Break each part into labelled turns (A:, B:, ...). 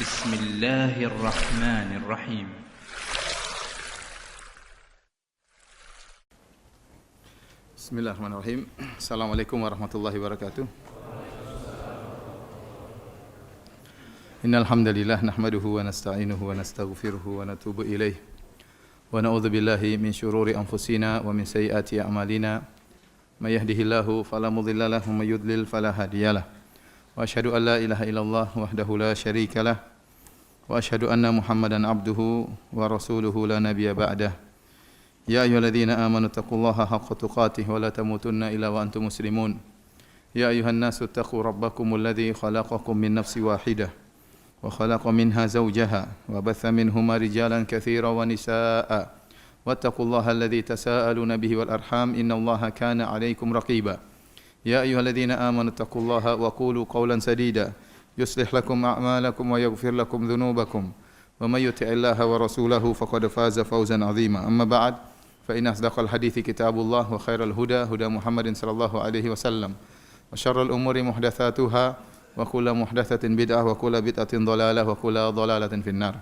A: بسم الله الرحمن الرحيم
B: Bismillahirrahmanirrahim. Assalamualaikum warahmatullahi wabarakatuh. Innal hamdalillah nahmaduhu wa nasta'inuhu wa nastaghfiruhu wa natubu ilaih. Wa na'udzu billahi min syururi anfusina wa min sayyiati a'malina. May yahdihillahu fala mudilla lahu wa may yudlil fala hadiyalah. Wa asyhadu an la ilaha illallah wahdahu la syarikalah. Wa asyhadu anna Muhammadan abduhu wa rasuluhu la nabiyya ba'dah. يا أيها الذين آمنوا اتقوا الله حق تقاته ولا تموتن إلا وأنتم مسلمون يا أيها الناس اتقوا ربكم الذي خلقكم من نفس واحدة وخلق منها زوجها وبث منهما رجالا كثيرا ونساء واتقوا الله الذي تساءلون به والأرحام إن الله كان عليكم رقيبا يا أيها الذين آمنوا اتقوا الله وقولوا قولا سديدا يصلح لكم أعمالكم ويغفر لكم ذنوبكم ومن يطع الله ورسوله فقد فاز فوزا عظيما أما بعد فإن أصدق الحديث كتاب الله وخير الهدى هدى محمد صلى الله عليه وسلم وشر الأمور محدثاتها وكل محدثة بدعة وكل بدعة ضلالة وكل ضلالة في النار.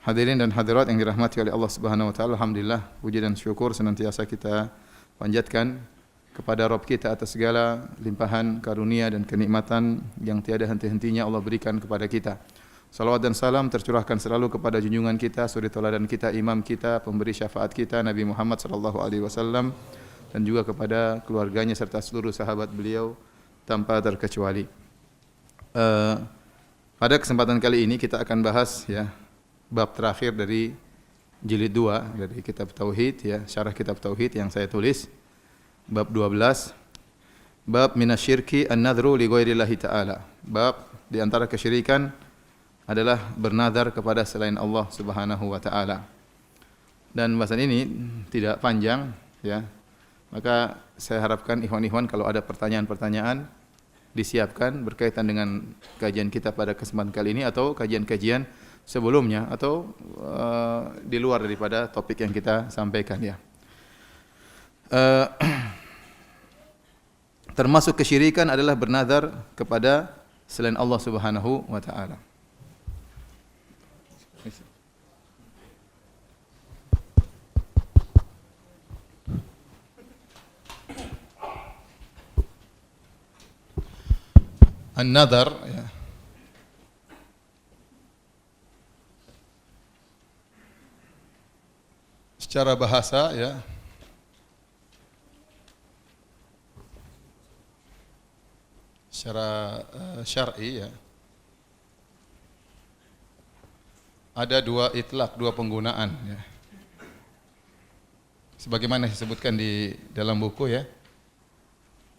B: Hadirin dan hadirat yang dirahmati oleh Allah Subhanahu wa taala, alhamdulillah puji dan syukur senantiasa kita panjatkan kepada Rabb kita atas segala limpahan karunia dan kenikmatan yang tiada henti-hentinya Allah berikan kepada kita. Salawat dan salam tercurahkan selalu kepada junjungan kita, suri teladan kita, imam kita, pemberi syafaat kita, Nabi Muhammad sallallahu alaihi wasallam, dan juga kepada keluarganya serta seluruh sahabat beliau tanpa terkecuali. Pada kesempatan kali ini kita akan bahas bab terakhir dari jilid 2 dari kitab tauhid, syarah kitab tauhid yang saya tulis, bab 12, bab minasyirki an-nadhru li ghairillahi ta'ala. Bab di antara kesyirikan adalah bernazar kepada selain Allah Subhanahu wa taala. Dan bahasan ini tidak panjang Maka saya harapkan ikhwan-ikhwan kalau ada pertanyaan-pertanyaan disiapkan berkaitan dengan kajian kita pada kesempatan kali ini atau kajian-kajian sebelumnya atau di luar daripada topik yang kita sampaikan Termasuk kesyirikan adalah bernazar kepada selain Allah Subhanahu wa taala. An-nadhar secara bahasa secara syar'i ada dua itlaq, dua penggunaan sebagaimana disebutkan di dalam buku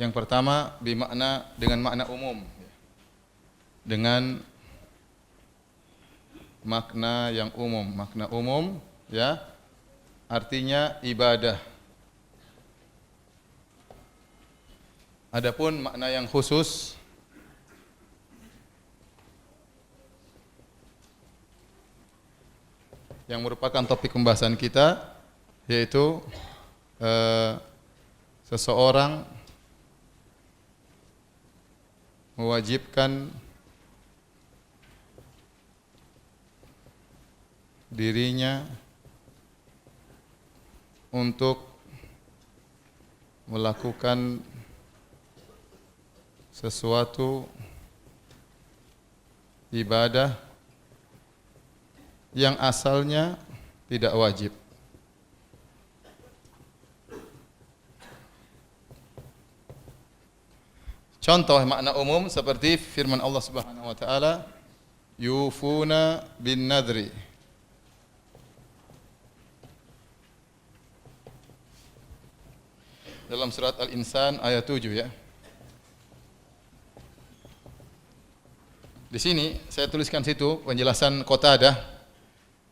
B: Yang pertama bimakna dengan makna umum, dengan makna yang umum. Makna umum artinya ibadah. Adapun makna yang khusus yang merupakan topik pembahasan kita, yaitu seseorang mewajibkan dirinya untuk melakukan sesuatu ibadah yang asalnya tidak wajib. Contoh makna umum seperti firman Allah Subhanahu wa taala, yufuna bin nadri. Dalam surat Al-Insan ayat 7 Di sini saya tuliskan situ penjelasan Qatadah.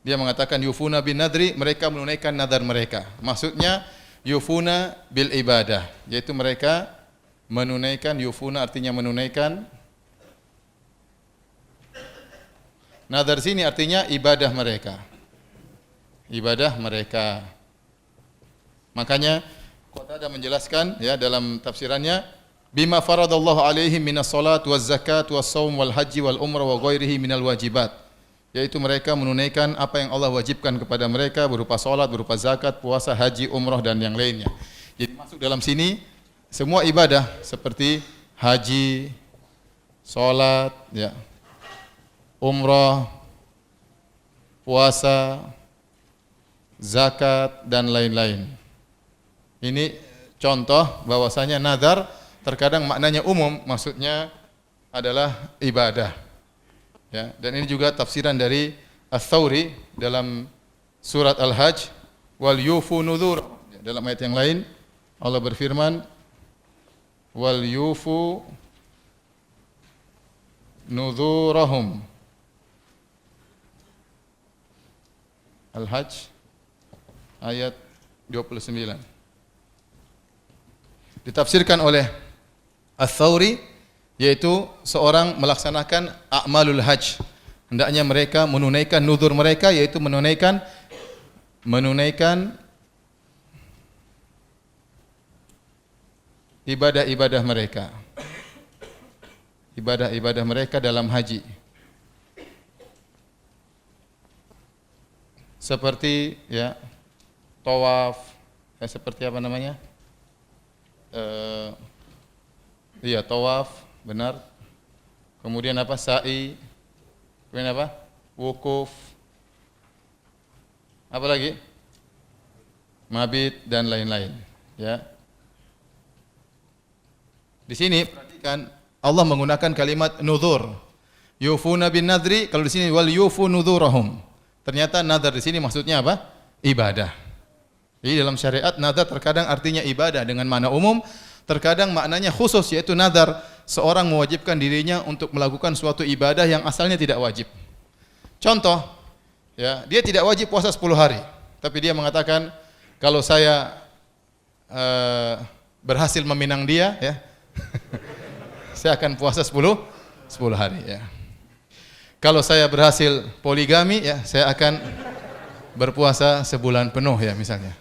B: Dia mengatakan yufuna bin nadri, mereka menunaikan nazar mereka. Maksudnya yufuna bil ibadah, yaitu mereka menunaikan, yufuna artinya menunaikan. Nazar sini artinya ibadah mereka. Ibadah mereka. Makanya Qatadah menjelaskan dalam tafsirannya, bima faradallahu alaihim minas salat waz zakat was shaum wal haji wal umrah wa ghairihi minal wajibat, yaitu mereka menunaikan apa yang Allah wajibkan kepada mereka berupa salat, berupa zakat, puasa, haji, umrah dan yang lainnya. Jadi masuk dalam sini semua ibadah seperti haji, salat, ya, umrah, puasa, zakat dan lain-lain. Ini contoh bahwasanya nazar terkadang maknanya umum, maksudnya adalah ibadah. Ya, dan ini juga tafsiran dari Ats-Tsauri dalam surat Al-Hajj, wal yufu nuzur. Dalam ayat yang lain Allah berfirman, wal yufu nuzurahum. Al-Hajj ayat 29. Ditafsirkan oleh Ats-Tsauri, yaitu seorang melaksanakan a'malul hajj. Hendaknya mereka menunaikan nuzur mereka, yaitu menunaikan ibadah-ibadah mereka. Ibadah-ibadah mereka dalam haji. Seperti ya tawaf, seperti apa namanya? Iya, tawaf, benar. Kemudian apa? Sa'i. Kemudian apa? Wukuf. Apa lagi? Mabit dan lain-lain, ya. Di sini perhatikan Allah menggunakan kalimat nuzur. Yufuna bin nadri, kalau di sini wal yufu nuzurahum. Ternyata nazar di sini maksudnya apa? Ibadah. Jadi dalam syariat nazar terkadang artinya ibadah dengan makna umum, terkadang maknanya khusus, yaitu nazar seorang mewajibkan dirinya untuk melakukan suatu ibadah yang asalnya tidak wajib. Contoh, ya, dia tidak wajib puasa 10 hari, tapi dia mengatakan kalau saya berhasil meminang dia, ya, saya akan puasa 10 hari, ya. Kalau saya berhasil poligami, ya, saya akan berpuasa sebulan penuh, ya, misalnya.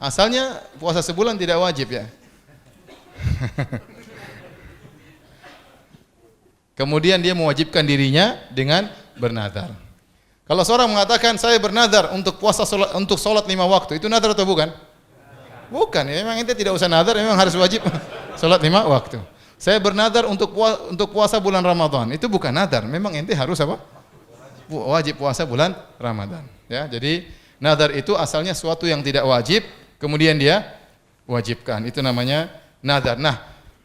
B: Asalnya puasa sebulan tidak wajib, ya. Kemudian dia mewajibkan dirinya dengan bernazar. Kalau seorang mengatakan saya bernazar untuk puasa untuk salat 5 waktu, itu nazar atau bukan? Bukan, ya, memang ente tidak usah nazar, memang harus wajib salat 5 waktu. Saya bernazar untuk puasa bulan Ramadan, itu bukan nazar, memang ente harus apa? Wajib puasa bulan Ramadan, ya. Jadi nazar itu asalnya suatu yang tidak wajib, kemudian dia wajibkan. Itu namanya nazar. Nah,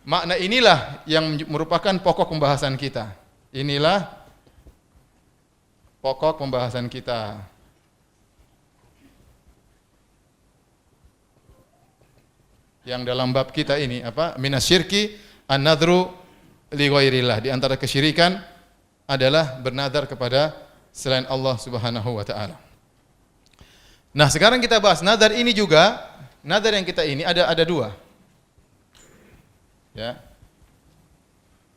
B: makna inilah yang merupakan pokok pembahasan kita. Inilah pokok pembahasan kita. Yang dalam bab kita ini apa? Minasyirki an-nadhru li ghairillah. Di antara kesyirikan adalah bernazar kepada selain Allah Subhanahu wa taala. Nah, sekarang kita bahas nazar ini juga. Nazar yang kita ini ada dua. Ya.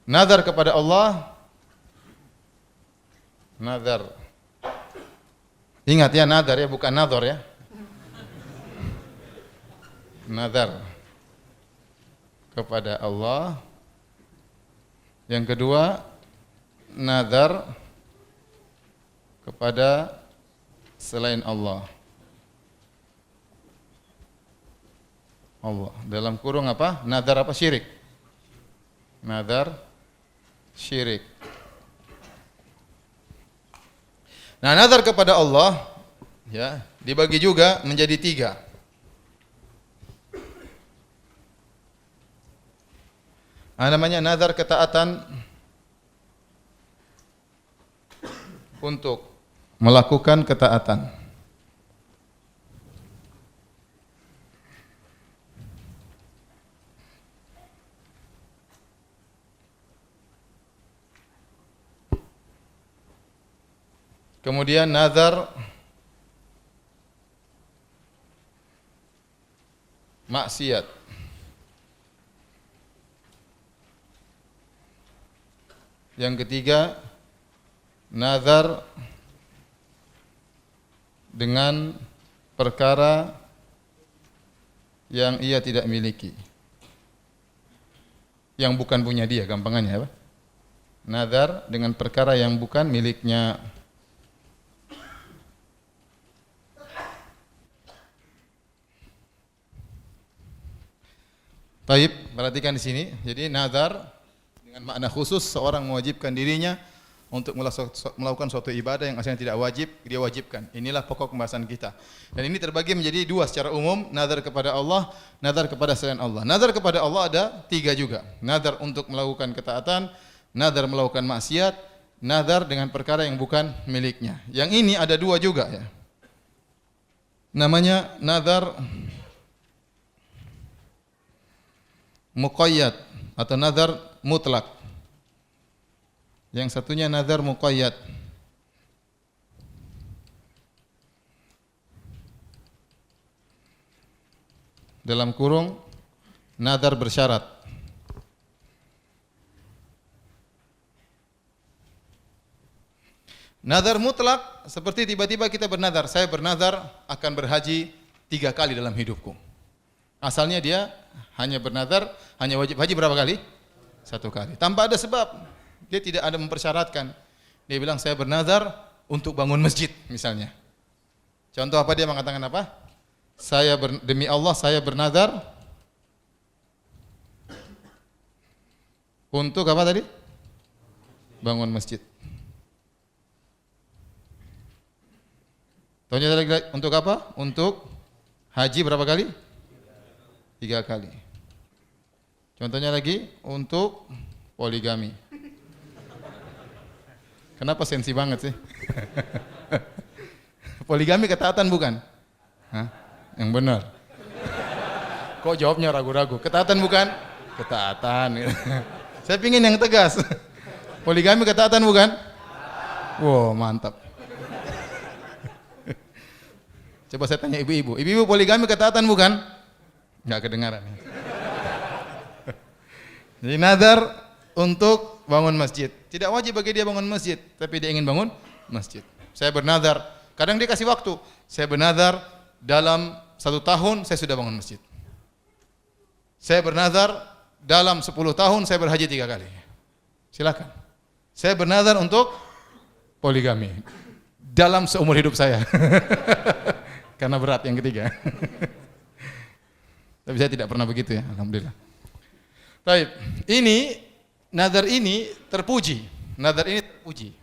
B: Nazar kepada Allah. Nazar. Ingat ya, nazar ya, bukan nazar ya. Nazar kepada Allah. Yang kedua, nazar kepada selain Allah. Allah. Dalam kurung apa? Nazar apa? Syirik. Nazar syirik. Nah, nazar kepada Allah, ya, dibagi juga menjadi 3. Namanya nazar ketaatan untuk melakukan ketaatan. Kemudian nazar maksiat. Yang ketiga, nazar dengan perkara yang ia tidak miliki. yang bukan punya dia, gampangannya apa? Nazar dengan perkara yang bukan miliknya. Taib, perhatikan di sini. Jadi nazar dengan makna khusus seorang mewajibkan dirinya untuk melakukan suatu ibadah yang asalnya tidak wajib, dia wajibkan. Inilah pokok pembahasan kita. Dan ini terbagi menjadi dua secara umum, nazar kepada Allah, nazar kepada selain Allah. Nazar kepada Allah ada tiga juga. Nazar untuk melakukan ketaatan, nazar melakukan maksiat, nazar dengan perkara yang bukan miliknya. Yang ini ada dua juga ya. Namanya nazar muqayyad atau nazar mutlak. Yang satunya nazar muqayyad. Dalam kurung nazar bersyarat. Nazar mutlak seperti tiba-tiba kita bernazar, saya bernazar akan berhaji 3 kali dalam hidupku. Asalnya dia hanya bernazar, hanya wajib haji berapa kali? 1 kali. Tanpa ada sebab. Dia tidak ada mempersyaratkan. Dia bilang saya bernazar untuk bangun masjid misalnya. Contoh apa dia mengatakan apa? Demi Allah saya bernazar untuk apa tadi? Bangun masjid. Contohnya lagi untuk apa? Untuk haji berapa kali? 3 kali. Contohnya lagi untuk poligami. Kenapa sensi banget sih? Poligami ketaatan bukan? Hah? Yang benar. Kok jawabnya ragu-ragu? Ketaatan bukan? Ketaatan. Saya pingin yang tegas. Poligami ketaatan bukan? Wow, mantap. Coba saya tanya ibu-ibu. Ibu-ibu poligami ketaatan bukan? Enggak kedengaran. Jadi nazar untuk bangun masjid. Tidak wajib bagi dia bangun masjid, tapi dia ingin bangun masjid. Saya bernazar, kadang dia kasih waktu. Saya bernazar dalam 1 tahun saya sudah bangun masjid. Saya bernazar dalam 10 tahun saya berhaji 3 kali. Silakan. Saya bernazar untuk poligami dalam seumur hidup saya. Karena berat yang ketiga. Tapi saya tidak pernah begitu ya, alhamdulillah. Baik, ini nazar ini terpuji. Nazar ini terpuji.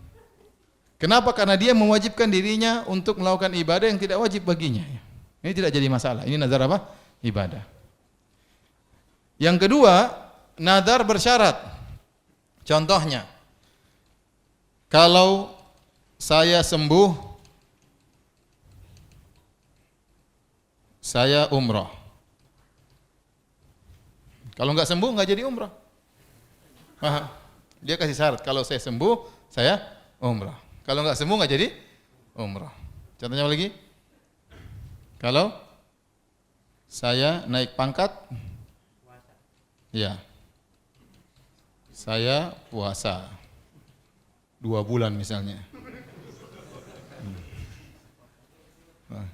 B: Kenapa? Karena dia mewajibkan dirinya untuk melakukan ibadah yang tidak wajib baginya. Ini tidak jadi masalah. Ini nazar apa? Ibadah. Yang kedua, nazar bersyarat. Contohnya, kalau saya sembuh, saya umrah. Kalau enggak sembuh, enggak jadi umrah. Dia kasih syarat, kalau saya sembuh, saya umrah. Kalau enggak sembuh, enggak jadi umrah. Contohnya apa lagi? Kalau saya naik pangkat, ya, saya puasa 2 bulan misalnya.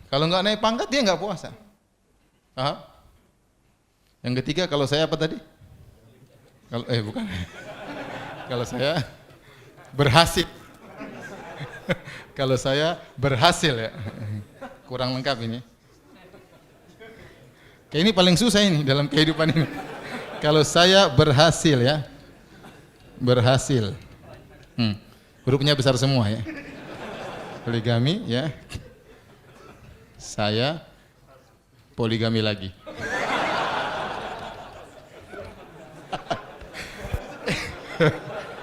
B: Kalau enggak naik pangkat, dia enggak puasa. Paham? Yang ketiga, kalau saya apa tadi? Kalau bukan. Kalau saya berhasil. Kalau saya berhasil ya. Kurang lengkap ini. Kayak ini paling susah ini dalam kehidupan ini. Kalau saya berhasil ya. Berhasil. Hurufnya besar semua ya. Poligami ya. Saya poligami lagi.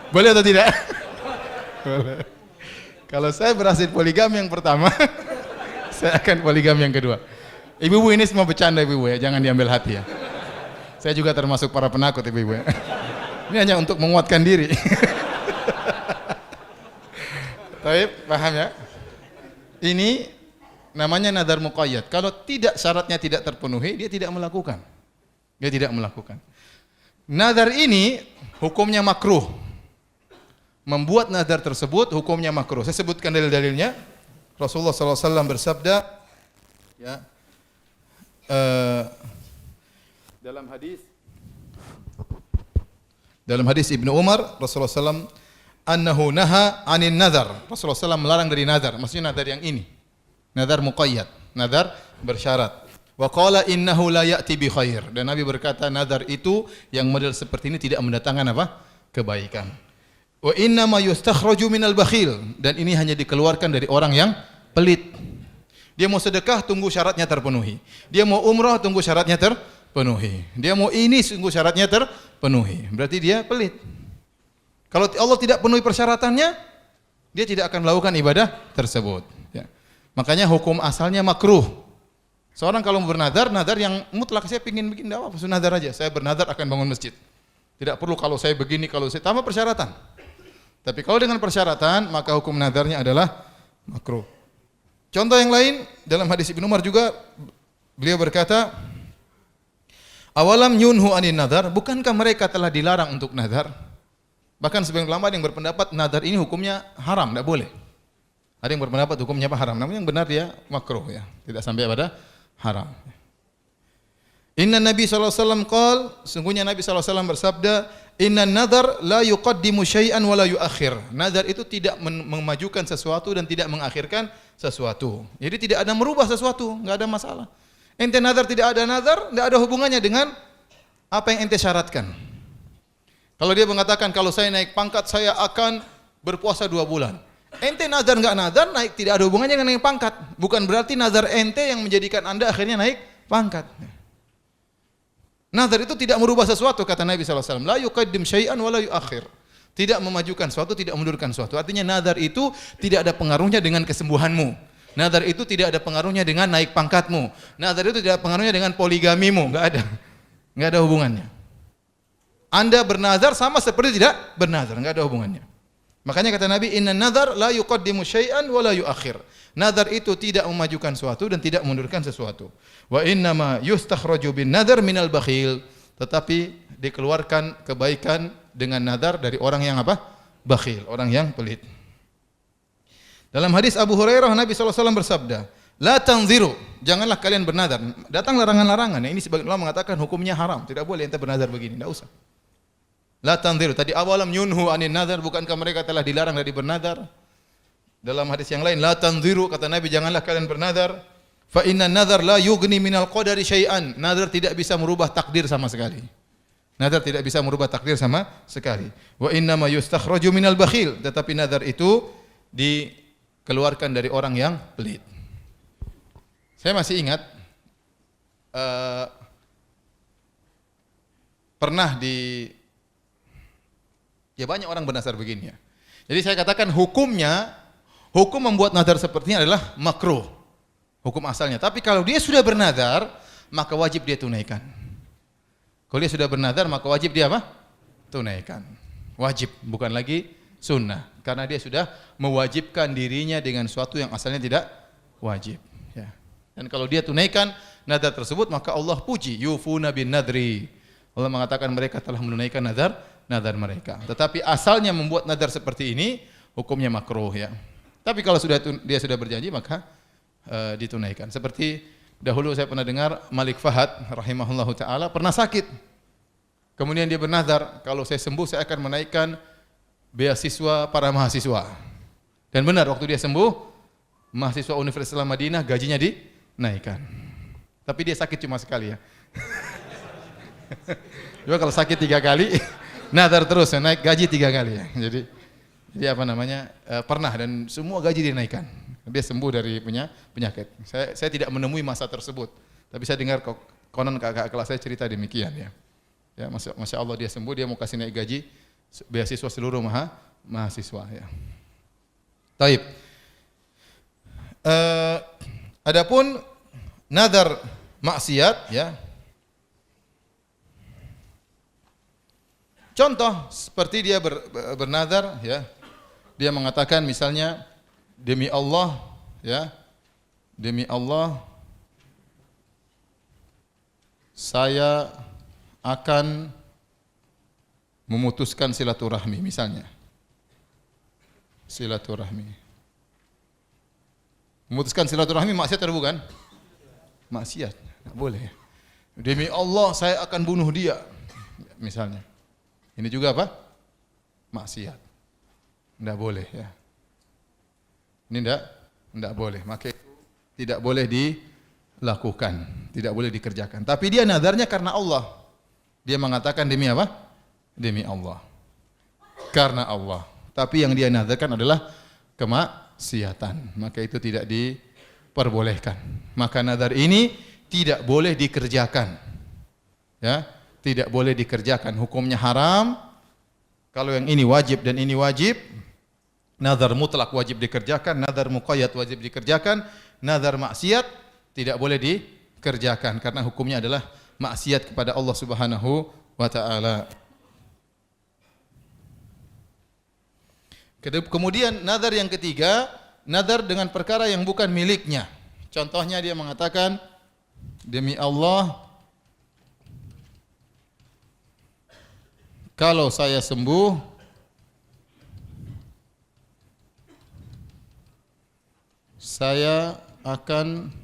B: Boleh atau tidak? Boleh. Kalau saya berhasil poligami yang pertama, saya akan poligami yang kedua. Ibu-ibu ini semua bercanda ibu-ibu ya, jangan diambil hati ya. Saya juga termasuk para penakut ibu-ibu ya. Ini hanya untuk menguatkan diri. Baik, paham ya? Ini namanya nazar muqayyad. Kalau tidak syaratnya tidak terpenuhi, dia tidak melakukan. Dia tidak melakukan. Nazar ini hukumnya makruh. Membuat nazar tersebut hukumnya makruh. Saya sebutkan dalil-dalilnya. Rasulullah SAW bersabda, ya, dalam hadis Dalam hadis Ibnu Umar, Rasulullah SAW annahu naha 'anil nadhar. Rasulullah SAW melarang dari nadhar, maksudnya nadhar yang ini. Nadhar muqayyad, nadhar bersyarat. Wa qala innahu la ya'ti bi khair. Dan Nabi berkata nadhar itu yang model seperti ini tidak mendatangkan apa? Kebaikan. Wa inna ma yustakhraju minal bakhil, dan ini hanya dikeluarkan dari orang yang pelit. Dia mau sedekah tunggu syaratnya terpenuhi. Dia mau umrah tunggu syaratnya terpenuhi. Dia mau ini tunggu syaratnya terpenuhi. Berarti dia pelit. Kalau Allah tidak penuhi persyaratannya, dia tidak akan melakukan ibadah tersebut. Ya. Makanya hukum asalnya makruh. Seorang kalau bernadar, nadar yang mutlak, saya ingin bikin dakwah, nadar aja. Saya bernadar akan bangun masjid. Tidak perlu kalau saya begini, kalau saya tanpa persyaratan. Tapi kalau dengan persyaratan, maka hukum nadarnya adalah makruh. Contoh yang lain dalam hadis Ibnu Umar juga, beliau berkata, awalam yunhu anin nadar, bukankah mereka telah dilarang untuk nadar? Bahkan sebagian ulama yang berpendapat nadar ini hukumnya haram, tidak boleh. Ada yang berpendapat hukumnya apa? Haram. Namun yang benar dia makruh, ya, tidak sampai pada haram. Inna Nabi SAW qal, sungguhnya Nabi SAW bersabda, inna nadhar la yuqaddimu syai'an wa la yuakhir. Nadhar itu tidak memajukan sesuatu dan tidak mengakhirkan sesuatu. Jadi tidak ada merubah sesuatu, enggak ada masalah. Ente nadhar tidak ada nadhar, enggak ada hubungannya dengan apa yang ente syaratkan. Kalau dia mengatakan kalau saya naik pangkat saya akan berpuasa 2 bulan. Ente nadhar enggak nadhar, naik tidak ada hubungannya dengan naik pangkat. Bukan berarti nadhar ente yang menjadikan Anda akhirnya naik pangkat. Nadhar itu tidak merubah sesuatu, kata Nabi SAW. La yuqaddim syai'an wa la yuakhir. Tidak memajukan sesuatu, tidak mundurkan sesuatu. Artinya nadhar itu tidak ada pengaruhnya dengan kesembuhanmu. Nadhar itu tidak ada pengaruhnya dengan naik pangkatmu. Nadhar itu tidak ada pengaruhnya dengan poligamimu. Enggak ada. Enggak ada hubungannya. Anda bernadhar sama seperti tidak bernadhar, enggak ada hubungannya. Makanya kata Nabi, inna nadhar la yuqaddimu syai'an wa la yuakhir. Nadhar itu tidak memajukan sesuatu dan tidak mundurkan sesuatu. Wa inna ma yustakhraju bin nadhar minal bakhil. Tetapi dikeluarkan kebaikan dengan nadhar dari orang yang apa? Bakhil, orang yang pelit. Dalam hadis Abu Hurairah, Nabi SAW bersabda, la tanziru, janganlah kalian bernadar. Datang larangan-larangan. Ini sebagian ulama mengatakan hukumnya haram. Tidak boleh ente bernadar begini, tidak usah. La tanziru, tadi awalam yunhu anin nadhar, bukankah mereka telah dilarang dari bernadar? Dalam hadis yang lain, la tanziru, kata Nabi, janganlah kalian bernadar. Fa inna nadhar la yughni minal qadari syai'an. Nadhar tidak bisa merubah takdir sama sekali. Nadhar tidak bisa merubah takdir sama sekali. Wa inna ma yustakhraju minal bakhil. Tetapi nadhar itu dikeluarkan dari orang yang pelit. Saya masih ingat pernah ya banyak orang bernadar begini ya. Jadi saya katakan hukum membuat nadar seperti ini adalah makruh. Hukum asalnya. Tapi kalau dia sudah bernadar, maka wajib dia tunaikan. Kalau dia sudah bernadar, maka wajib dia apa? Tunaikan. Wajib, bukan lagi sunnah. Karena dia sudah mewajibkan dirinya dengan sesuatu yang asalnya tidak wajib. Ya. Dan kalau dia tunaikan nadar tersebut, maka Allah puji. Yufuna bin nadri. Allah mengatakan mereka telah menunaikan nadar mereka. Tetapi asalnya membuat nadar seperti ini, hukumnya makruh ya. Tapi kalau dia sudah berjanji, maka ditunaikan. Seperti dahulu saya pernah dengar Malik Fahad rahimahullahu taala pernah sakit. Kemudian dia bernadar, kalau saya sembuh saya akan menaikkan beasiswa para mahasiswa. Dan benar waktu dia sembuh, mahasiswa Universitas Islam Madinah gajinya dinaikkan. Tapi dia sakit cuma sekali ya. Coba kalau sakit 3 kali, nadar terus, naik gaji 3 kali ya. Jadi apa namanya, pernah dan semua gaji dinaikkan. Dia sembuh dari penyakit. Saya tidak menemui masa tersebut, tapi saya dengar konon kakak kelas saya cerita demikian ya. Ya, masya Allah dia sembuh, dia mau kasih naik gaji beasiswa seluruh mahasiswa ya. Taib. Adapun nadar maksiat ya. Contoh seperti dia bernadar ya. Dia mengatakan misalnya demi Allah ya. Demi Allah saya akan memutuskan silaturahmi misalnya. Silaturahmi. Memutuskan silaturahmi maksiat atau bukan? Maksiat, enggak boleh. Demi Allah saya akan bunuh dia misalnya. Ini juga apa? Maksiat. Tidak boleh ya. Ini tidak boleh. Maka itu tidak boleh dilakukan, tidak boleh dikerjakan. Tapi dia nadarnya karena Allah. Dia mengatakan demi apa? Demi Allah. Karena Allah. Tapi yang dia nadarkan adalah kemaksiatan. Maka itu tidak diperbolehkan. Maka nadar ini tidak boleh dikerjakan. Ya, tidak boleh dikerjakan. Hukumnya haram. Kalau yang ini wajib dan ini wajib, nazar mutlak wajib dikerjakan, nazar muqayyad wajib dikerjakan, nazar maksiat tidak boleh dikerjakan karena hukumnya adalah maksiat kepada Allah Subhanahu wa taala. Kemudian nazar yang ketiga, nazar dengan perkara yang bukan miliknya. Contohnya dia mengatakan demi Allah kalau saya sembuh saya akan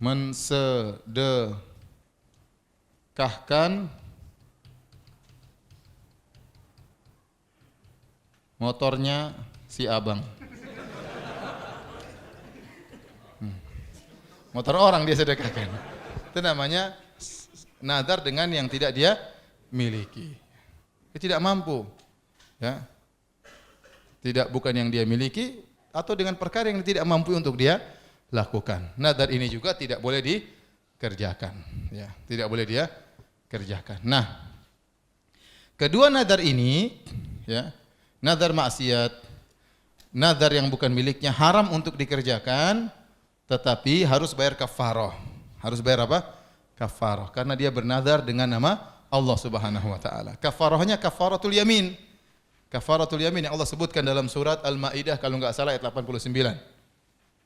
B: mensedekahkan motornya si abang. Motor orang dia sedekahkan. Itu namanya nazar dengan yang tidak dia miliki. Dia tidak mampu. Ya. Tidak bukan yang dia miliki atau dengan perkara yang tidak mampu untuk dia lakukan. Nazar ini juga tidak boleh dikerjakan. Ya, tidak boleh dia kerjakan. Nah, kedua nazar ini, ya, nazar maksiat, nazar yang bukan miliknya haram untuk dikerjakan, tetapi harus bayar kafarah. Harus bayar apa? Kafarah. Karena dia bernazar dengan nama Allah Subhanahu wa taala. Kafarahnya kafaratul yamin. Kafaratul yamin yang Allah sebutkan dalam surat Al-Maidah kalau enggak salah ayat 89.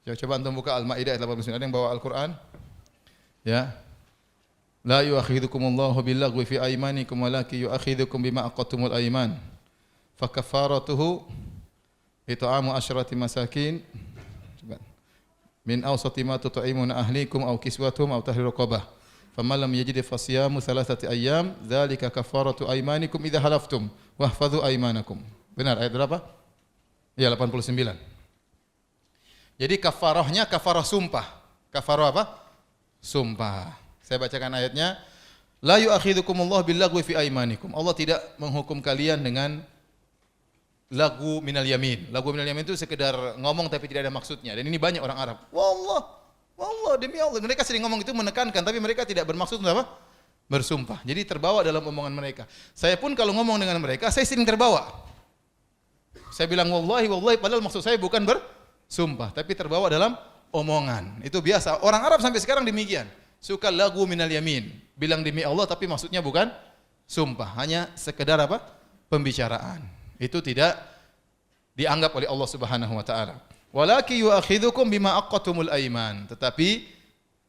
B: Coba antum buka Al-Maidah ayat 89. Ada yang bawa Al-Qur'an? Ya. La yu'akhidhukumullahu billaghwi fi aymanikum walakin yu'akhidhukum bima aqadtumul ayman. Fa kafaratuhu it'amu asyrati masakin min awsati ma tut'imuna ahlikum aw kiswatuhum aw tahriru raqabah. Faman lam yajid fasiyamu thalathati ayyam dzalika kafaratu aymanikum idza halaftum wahfadhu aymanakum. Benar ayat berapa? Ya 89. Jadi kafarahnya kafarah sumpah. Kafarah apa? Sumpah. Saya bacakan ayatnya. La yu'akhidhukumullahu billaghwi fi aymanikum. Allah tidak menghukum kalian dengan lagu minal yamin. Lagu minal yamin itu sekedar ngomong tapi tidak ada maksudnya. Dan ini banyak orang Arab. Wallah, wallah demi Allah. Mereka sering ngomong itu menekankan tapi mereka tidak bermaksud untuk apa? Bersumpah. Jadi terbawa dalam omongan mereka. Saya pun kalau ngomong dengan mereka, saya sering terbawa. Saya bilang wallahi, wallahi padahal maksud saya bukan bersumpah, tapi terbawa dalam omongan. Itu biasa. Orang Arab sampai sekarang demikian. Suka lagu minal yamin. Bilang demi Allah tapi maksudnya bukan sumpah, hanya sekedar apa? Pembicaraan. Itu tidak dianggap oleh Allah Subhanahu wa taala. Walakin yu'akhidhukum bima aqadtumul aiman. Tetapi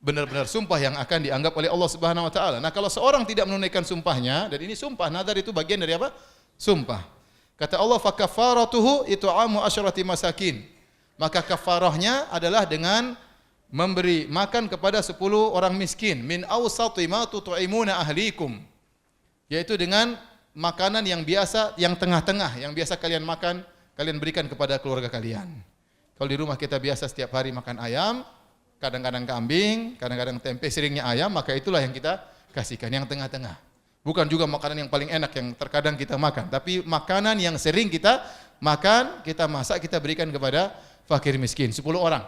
B: benar-benar sumpah yang akan dianggap oleh Allah Subhanahu wa taala. Nah, kalau seorang tidak menunaikan sumpahnya, dan ini sumpah, nazar itu bagian dari apa? Sumpah. Kata Allah, fa kafaratuhu it'amu asyrati masakin. Maka kafarahnya adalah dengan memberi makan kepada 10 orang miskin min awsati ma tut'imuna ahlikum. Yaitu dengan makanan yang biasa, yang tengah-tengah, yang biasa kalian makan, kalian berikan kepada keluarga kalian. Kalau di rumah kita biasa setiap hari makan ayam, kadang-kadang kambing, kadang-kadang tempe, seringnya ayam, maka itulah yang kita kasihkan, yang tengah-tengah. Bukan juga makanan yang paling enak yang terkadang kita makan, tapi makanan yang sering kita makan, kita masak, kita berikan kepada fakir miskin, 10 orang.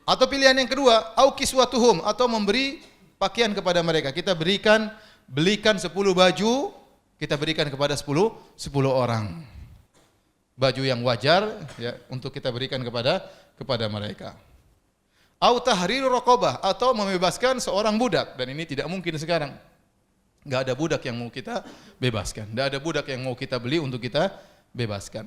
B: Atau pilihan yang kedua, au kiswatuhum, atau memberi pakaian kepada mereka. Kita belikan 10 baju, kita berikan kepada 10 orang. Baju yang wajar ya, untuk kita berikan kepada mereka. Au tahriru raqabah, atau membebaskan seorang budak, dan ini tidak mungkin sekarang. Enggak ada budak yang mau kita bebaskan. Enggak ada budak yang mau kita beli untuk kita bebaskan.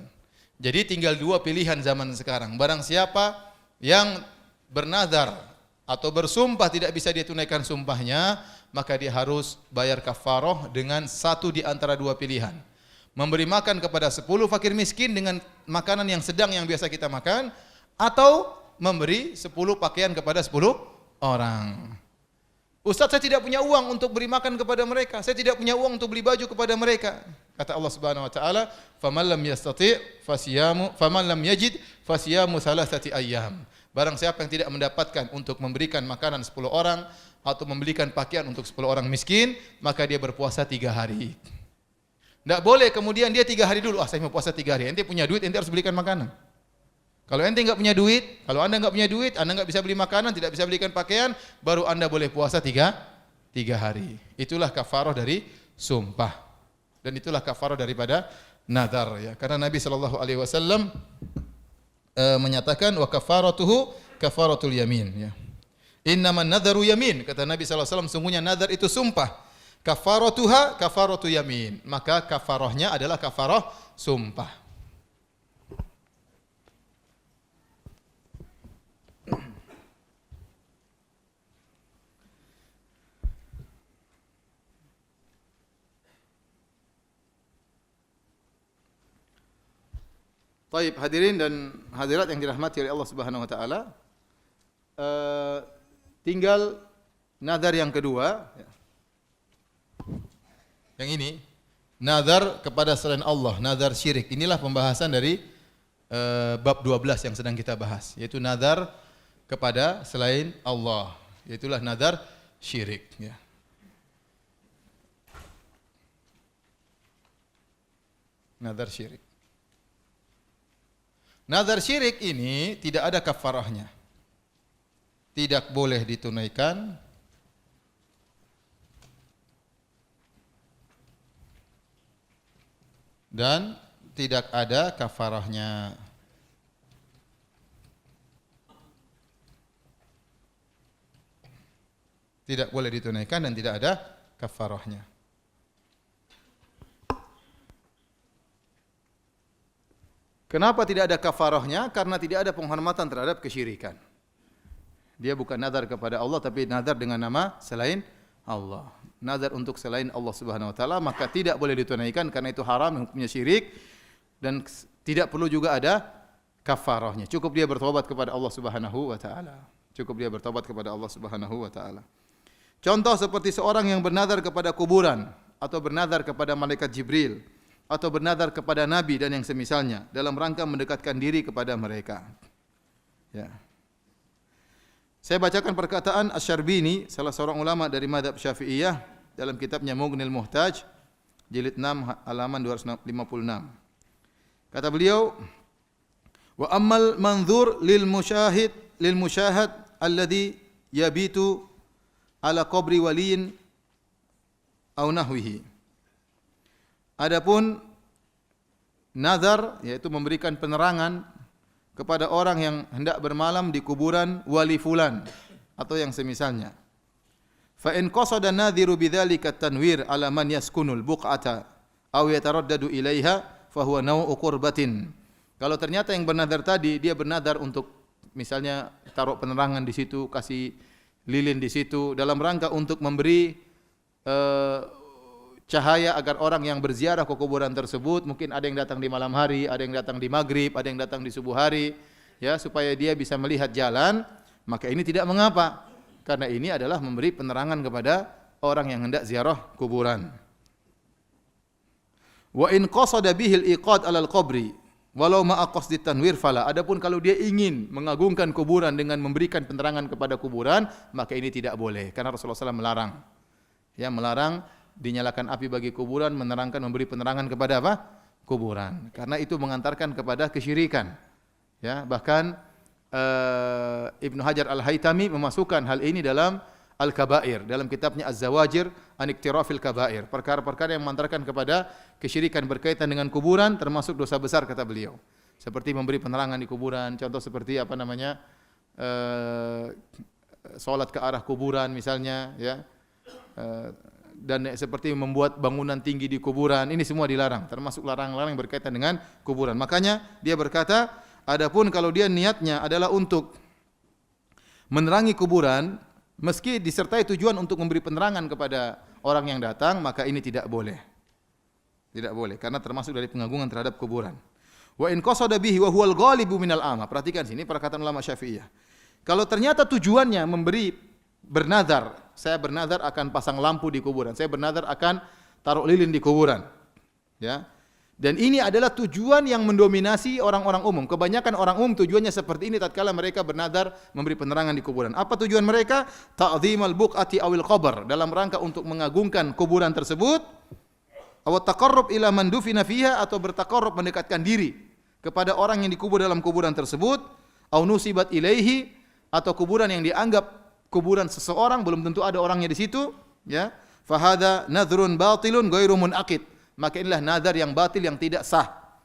B: Jadi tinggal 2 pilihan zaman sekarang. Barang siapa yang bernazar atau bersumpah tidak bisa dia tunaikan sumpahnya, maka dia harus bayar kafarah dengan satu di antara 2 pilihan. Memberi makan kepada 10 fakir miskin dengan makanan yang sedang yang biasa kita makan, atau memberi 10 pakaian kepada 10 orang. Ustaz, saya tidak punya uang untuk beri makan kepada mereka. Saya tidak punya uang untuk beli baju kepada mereka. Kata Allah Subhanahu wa taala, "Faman lam yajid fasiyamu thalathati ayyam." Barang siapa yang tidak mendapatkan untuk memberikan makanan 10 orang atau membelikan pakaian untuk 10 orang miskin, maka dia berpuasa 3 hari. Tidak boleh kemudian dia 3 hari dulu, saya mau puasa 3 hari. Ente punya duit, ente harus belikan makanan. Kalau ente enggak punya duit, kalau anda enggak punya duit, anda enggak bisa beli makanan, tidak bisa belikan pakaian, baru anda boleh puasa 3 hari. Itulah kafarah dari sumpah. Dan itulah kafarah daripada nadar, ya. Karena Nabi sallallahu alaihi wasallam menyatakan wa kafaratuhu kafaratul yamin, ya. Innaman nadharu yamin, kata Nabi sallallahu alaihi wasallam, sungguhnya nadar itu sumpah. Kafaratuha kafaratu yamin, maka kafarahnya adalah kafarah sumpah. Baik, hadirin dan hadirat yang dirahmati oleh Allah Subhanahu wa taala. Tinggal nazar yang kedua. Yang ini nazar kepada selain Allah, nazar syirik. Inilah pembahasan dari bab 12 yang sedang kita bahas, yaitu nazar kepada selain Allah. Yaitulah nazar syirik, ya. Nazar syirik. Nazar syirik ini tidak ada kafarahnya. Tidak boleh ditunaikan. Dan tidak ada kafarahnya. Tidak boleh ditunaikan dan tidak ada kafarahnya. Kenapa tidak ada kafarahnya? Karena tidak ada penghormatan terhadap kesyirikan. Dia bukan nazar kepada Allah, tapi nazar dengan nama selain Allah. Nazar untuk selain Allah Subhanahu wa taala, maka tidak boleh ditunaikan karena itu haram, hukumnya syirik, dan tidak perlu juga ada kafarahnya. Cukup dia bertobat kepada Allah Subhanahu wa taala. Cukup dia bertobat kepada Allah Subhanahu wa taala. Contoh seperti seorang yang bernazar kepada kuburan atau bernazar kepada malaikat Jibril atau bernazar kepada nabi dan yang semisalnya dalam rangka mendekatkan diri kepada mereka. Ya. Saya bacakan perkataan Asy-Syarbini, salah seorang ulama dari mazhab Syafi'iyah, dalam kitabnya Mughnil Muhtaj, jilid 6 halaman 256. Kata beliau, "Wa ammal manzur lil musyahad alladhi yabitu ala qabri waliyin aw nahwihi." Adapun nazar, yaitu memberikan penerangan kepada orang yang hendak bermalam di kuburan wali fulan atau yang semisalnya. Fa in qasada nadhiru bidzalika tanwir ala man yaskunul buq'ata aw yataraddadu ilaiha fa huwa naw'u qurbatin. Kalau ternyata yang bernazar tadi dia bernazar untuk misalnya taruh penerangan di situ, kasih lilin di situ dalam rangka untuk memberi cahaya agar orang yang berziarah ke kuburan tersebut, mungkin ada yang datang di malam hari, ada yang datang di maghrib, ada yang datang di subuh hari, ya, supaya dia bisa melihat jalan, maka ini tidak mengapa, karena ini adalah memberi penerangan kepada orang yang hendak ziarah kuburan. Wa in qasada bihil iqad alal qabri walau ma'a qasdi tanwir fala. Adapun kalau dia ingin mengagungkan kuburan dengan memberikan penerangan kepada kuburan, maka ini tidak boleh, karena Rasulullah SAW melarang. Ya, melarang dinyalakan api bagi kuburan, menerangkan, memberi penerangan kepada apa? Kuburan. Karena itu mengantarkan kepada kesyirikan. Ya, bahkan Ibnu Hajar Al-Haytami memasukkan hal ini dalam Al-Kabair, dalam kitabnya Az-Zawajir an Iktirafil Kabair. Perkara-perkara yang mengantarkan kepada kesyirikan berkaitan dengan kuburan termasuk dosa besar, kata beliau. Seperti memberi penerangan di kuburan, contoh seperti apa namanya? Salat ke arah kuburan misalnya, ya. Dan seperti membuat bangunan tinggi di kuburan, ini semua dilarang, termasuk larangan-larangan yang berkaitan dengan kuburan. Makanya dia berkata, adapun kalau dia niatnya adalah untuk menerangi kuburan, meski disertai tujuan untuk memberi penerangan kepada orang yang datang, maka ini tidak boleh. Tidak boleh, karena termasuk dari pengagungan terhadap kuburan. Wa in qasada bihi wa huwal ghalibu minal ama. Perhatikan sini perkataan ulama Syafi'iyah. Kalau ternyata tujuannya memberi bernazar saya bernazar akan pasang lampu di kuburan, saya bernazar akan taruh lilin di kuburan. Ya. Dan ini adalah tujuan yang mendominasi orang-orang umum. Kebanyakan orang umum tujuannya seperti ini tatkala mereka bernazar memberi penerangan di kuburan. Apa tujuan mereka? Ta'dhimal buq'ati awil qabr, dalam rangka untuk mengagungkan kuburan tersebut, aw taqarrub ila man dufina fiha, atau bertaqarrub mendekatkan diri kepada orang yang dikubur dalam kuburan tersebut, aw nusibat ilaihi, atau kuburan yang dianggap kuburan seseorang, belum tentu ada orangnya di situ, ya. Fa hadza nadhrun batilun ghairu munaqid. Maka inilah nazar yang batil, yang tidak sah.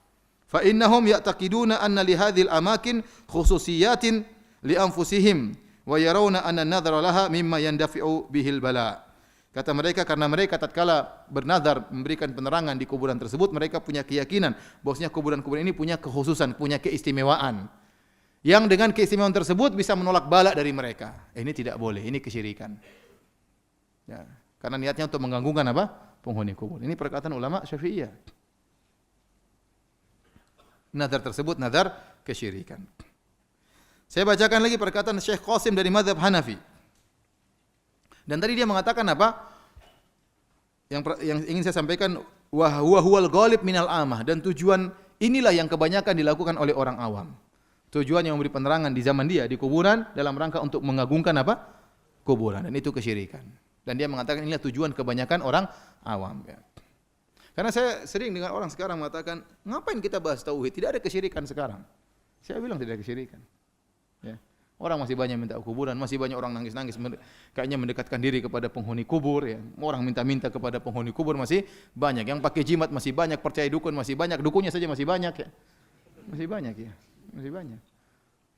B: Fa innahum ya'taqiduna anna li hadhil amakin khususiyatin li anfusihim wa yarawna anna an-nadhara laha mimma yandafi'u bihil bala. Kata mereka, karena mereka tatkala bernazar memberikan penerangan di kuburan tersebut, mereka punya keyakinan bahwasanya kuburan-kuburan ini punya kekhususan, punya keistimewaan, yang dengan keistimewaan tersebut bisa menolak bala dari mereka. Ini tidak boleh, ini kesyirikan. Ya, karena niatnya untuk mengganggukan apa? Penghuni kubur. Ini perkataan ulama Syafi'iyah. Nazar tersebut nazar kesyirikan. Saya bacakan lagi perkataan Syekh Qasim dari mazhab Hanafi. Dan tadi dia mengatakan apa? Yang ingin saya sampaikan, wa huwal ghalib minal amah, dan tujuan inilah yang kebanyakan dilakukan oleh orang awam. Tujuan yang memberi penerangan di zaman dia di kuburan dalam rangka untuk mengagungkan apa? Kuburan, dan itu kesyirikan. Dan dia mengatakan inilah tujuan kebanyakan orang awam. Ya. Karena saya sering dengar orang sekarang mengatakan, ngapain kita bahas tauhid? Tidak ada kesyirikan sekarang. Saya bilang tidak ada kesyirikan. Ya. Orang masih banyak minta kuburan, masih banyak orang nangis-nangis, kayaknya mendekatkan diri kepada penghuni kubur. Ya. Orang minta-minta kepada penghuni kubur masih banyak. Yang pakai jimat masih banyak, percaya dukun masih banyak, dukunnya saja masih banyak. Ya. Masih banyak, ya, masih banyak.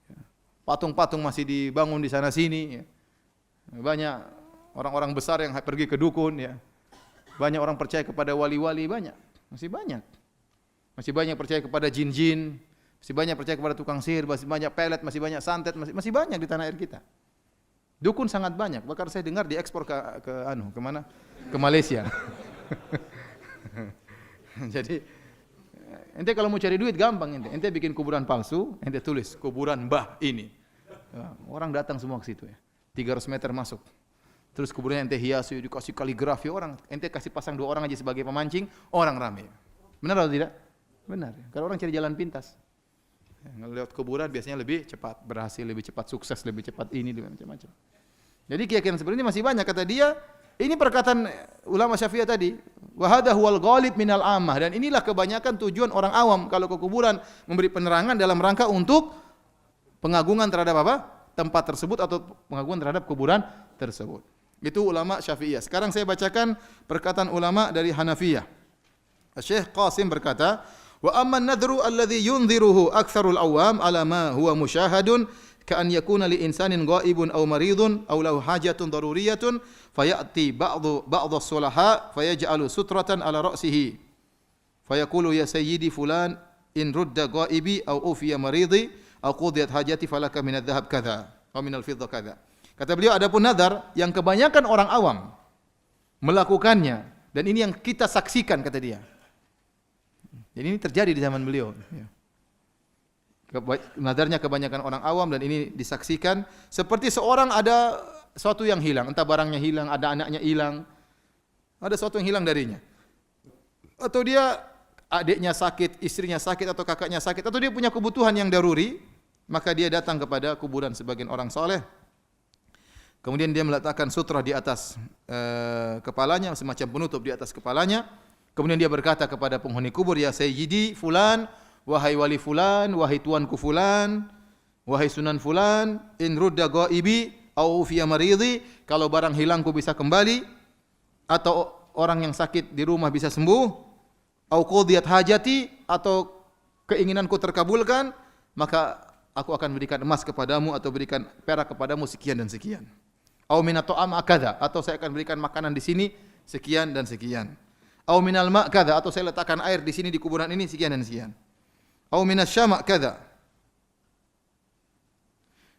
B: Ya. Patung-patung masih dibangun di sana sini. Ya. Banyak orang-orang besar yang pergi ke dukun, ya. Banyak orang percaya kepada wali-wali, banyak. Masih banyak. Masih banyak percaya kepada jin-jin, masih banyak percaya kepada tukang sihir, masih banyak pelet, masih banyak santet, masih banyak di tanah air kita. Dukun sangat banyak. Bahkan saya dengar diekspor ke mana? Ke Malaysia. Jadi ente kalau mau cari duit gampang ente. Ente bikin kuburan palsu, ente tulis kuburan Mbah ini. Orang datang semua ke situ, ya. 300 meter masuk. Terus kuburannya ente hiasi, dikasih kaligrafi orang, ente kasih pasang 2 orang aja sebagai pemancing, orang ramai. Benar atau tidak? Benar. Kalau orang cari jalan pintas, lewat kuburan biasanya lebih cepat berhasil, lebih cepat sukses, lebih cepat ini, lebih macam-macam. Jadi keyakinan seperti ini masih banyak. Kata dia, ini perkataan ulama Syafi'iyah tadi, wa hadha huwal ghalib minal ammah, dan inilah kebanyakan tujuan orang awam kalau ke kuburan memberi penerangan dalam rangka untuk pengagungan terhadap apa? Tempat tersebut atau pengagungan terhadap kuburan tersebut. Itu ulama Syafi'iyah. Sekarang saya bacakan perkataan ulama dari Hanafiyah. Syekh Qasim berkata, wa amma an-nadhru alladhi yunziruhu aktsarul awam ala ma huwa musyahadun ka an yakuna li insanin ghaibun aw maridun aw lahu hajatun daruriyatun fayati ba'dhu as-sulaha fayaj'alu sutratan ala ra'sihi fayaqulu ya sayyidi fulan in rudda ghaibi aw ufiya maridi aw qudiyat hajati falaka min adh-dhahab kadza aw min al-fiddah kadza. Kata beliau, adapun nadar yang kebanyakan orang awam melakukannya, dan ini yang kita saksikan, kata dia. Jadi ini terjadi di zaman beliau. Nadarnya kebanyakan orang awam dan ini disaksikan. Seperti seorang ada sesuatu yang hilang, entah barangnya hilang, ada anaknya hilang, ada sesuatu yang hilang darinya. Atau dia adiknya sakit, istrinya sakit, atau kakaknya sakit, atau dia punya kebutuhan yang daruri, maka dia datang kepada kuburan sebagian orang soleh. Kemudian dia meletakkan sutra di atas kepalanya, semacam penutup di atas kepalanya. Kemudian dia berkata kepada penghuni kubur, ya sayyidi fulan, wahai wali fulan, wahai tuanku fulan, wahai sunan fulan, in rudda ghaibi au fiya maridi, kalau barang hilangku bisa kembali, atau orang yang sakit di rumah bisa sembuh, au qudiyat hajati, atau keinginanku terkabulkan, maka aku akan berikan emas kepadamu atau berikan perak kepadamu sekian dan sekian. Au minat ta'am akadha, atau saya akan berikan makanan di sini sekian dan sekian. Au minal ma' kadza, atau saya letakkan air di sini di kuburan ini sekian dan sekian. Au minas syama' kadza.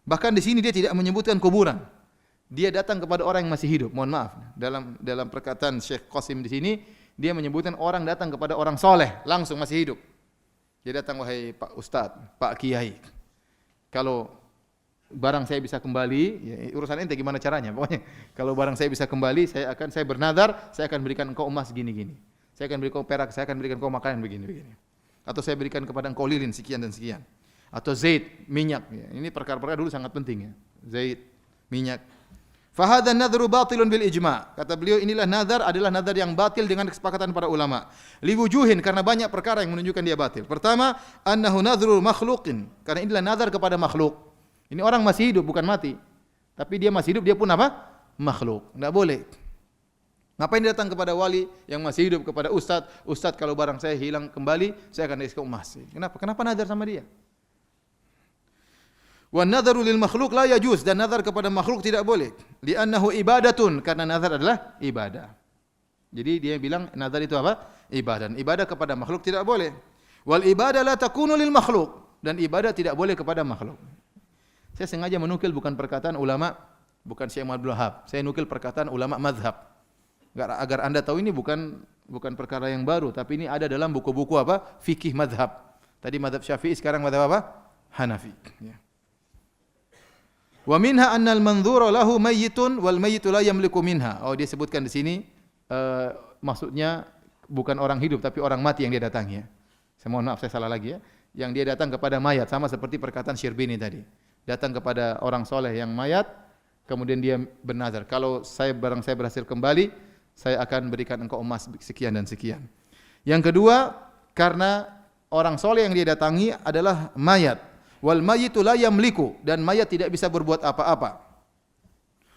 B: Bahkan di sini dia tidak menyebutkan kuburan. Dia datang kepada orang yang masih hidup. Mohon maaf, dalam perkataan Syekh Qasim di sini dia menyebutkan orang datang kepada orang soleh langsung masih hidup. Dia datang, wahai Pak Ustaz, Pak Kiai, kalau barang saya bisa kembali, ya, urusan ente gimana caranya. Pokoknya kalau barang saya bisa kembali, saya bernadar, saya akan berikan engkau emas gini-gini. Saya akan berikan engkau perak, saya akan berikan engkau makanan begini-begini. Atau saya berikan kepada engkau lilin sekian dan sekian. Atau zait, minyak. Ya, ini perkara-perkara dulu sangat penting ya. Zait, minyak. Fahadha nadhru batilun bil ijma'. Kata beliau, inilah nadhar adalah nadhar yang batil dengan kesepakatan para ulama. Liwujuhin, karena banyak perkara yang menunjukkan dia batil. Pertama, annahu nadhrul makhluqin. Karena inilah nadhar kepada makhluk. Ini orang masih hidup, bukan mati. Tapi dia masih hidup, dia pun apa? Makhluk. Tidak boleh. Ngapain dia datang kepada wali yang masih hidup, kepada ustadz? Ustadz, kalau barang saya hilang kembali, saya akan kasih emas. Kenapa? Kenapa nadhar sama dia? Wa nadharu lil makhluk la yajuz, dan nazar kepada makhluk tidak boleh. Li'annahu ibadatun, karena nazar adalah ibadah. Jadi dia bilang nazar itu apa? Ibadah. Ibadah kepada makhluk tidak boleh. Wal ibadah la takunu lil makhluk, dan ibadah tidak boleh kepada makhluk. Saya sengaja menukil bukan perkataan ulama, bukan Syekh Abdul Wahab. Saya nukil perkataan ulama mazhab. Agar Anda tahu ini bukan perkara yang baru, tapi ini ada dalam buku-buku apa? Fikih mazhab. Tadi mazhab Syafi'i, sekarang mazhab apa? Hanafi. Ya. Wa minha annal mandhura lahu mayyitun wal mayyitu la yamliku minha. Oh, dia sebutkan di sini maksudnya bukan orang hidup tapi orang mati yang dia datangi ya. Saya mohon maaf, saya salah lagi ya. Yang dia datang kepada mayat, sama seperti perkataan Syirbini tadi. Datang kepada orang soleh yang mayat, kemudian dia bernazar, kalau barang saya berhasil kembali, saya akan berikan engkau emas sekian dan sekian. Yang kedua, karena orang soleh yang dia datangi adalah mayat. Wal mayyitu la yamliku, dan mayat tidak bisa berbuat apa-apa.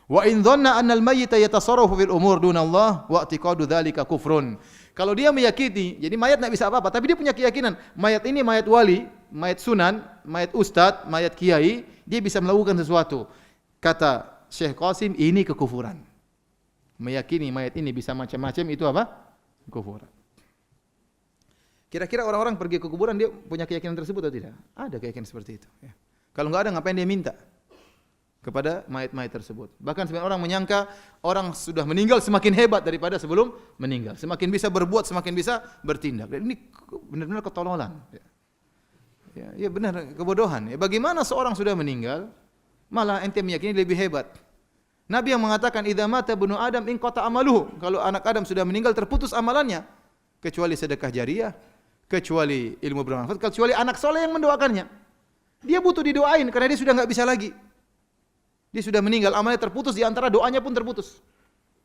B: Wa in dhanna anna al mayyita yatasarrafu fil umur dunallah wa i'tiqadu dzalika kufrun. Kalau dia meyakini, jadi mayat tidak bisa apa-apa, tapi dia punya keyakinan mayat ini mayat wali, mayat sunan, mayat ustad, mayat kiai, dia bisa melakukan sesuatu. Kata Syekh Qasim, ini kekufuran. Meyakini mayat ini bisa macam-macam, itu apa? Kekufuran. Kira-kira orang-orang pergi ke kuburan, dia punya keyakinan tersebut atau tidak? Ada keyakinan seperti itu. Ya. Kalau enggak ada, ngapain dia minta kepada mayat-mayat tersebut? Bahkan sebagian orang menyangka orang sudah meninggal semakin hebat daripada sebelum meninggal. Semakin bisa berbuat, semakin bisa bertindak. Dan ini benar-benar ketololan. Ya, benar, kebodohan. Ya, bagaimana seorang sudah meninggal, malah ente meyakini lebih hebat? Nabi yang mengatakan, idza mata ibnu Adam inqata amaluhu. Kalau anak Adam sudah meninggal, terputus amalannya. Kecuali sedekah jariyah, kecuali ilmu bermanfaat, kecuali anak soleh yang mendoakannya. Dia butuh didoain karena dia sudah enggak bisa lagi. Dia sudah meninggal, amalnya terputus, di antara doanya pun terputus.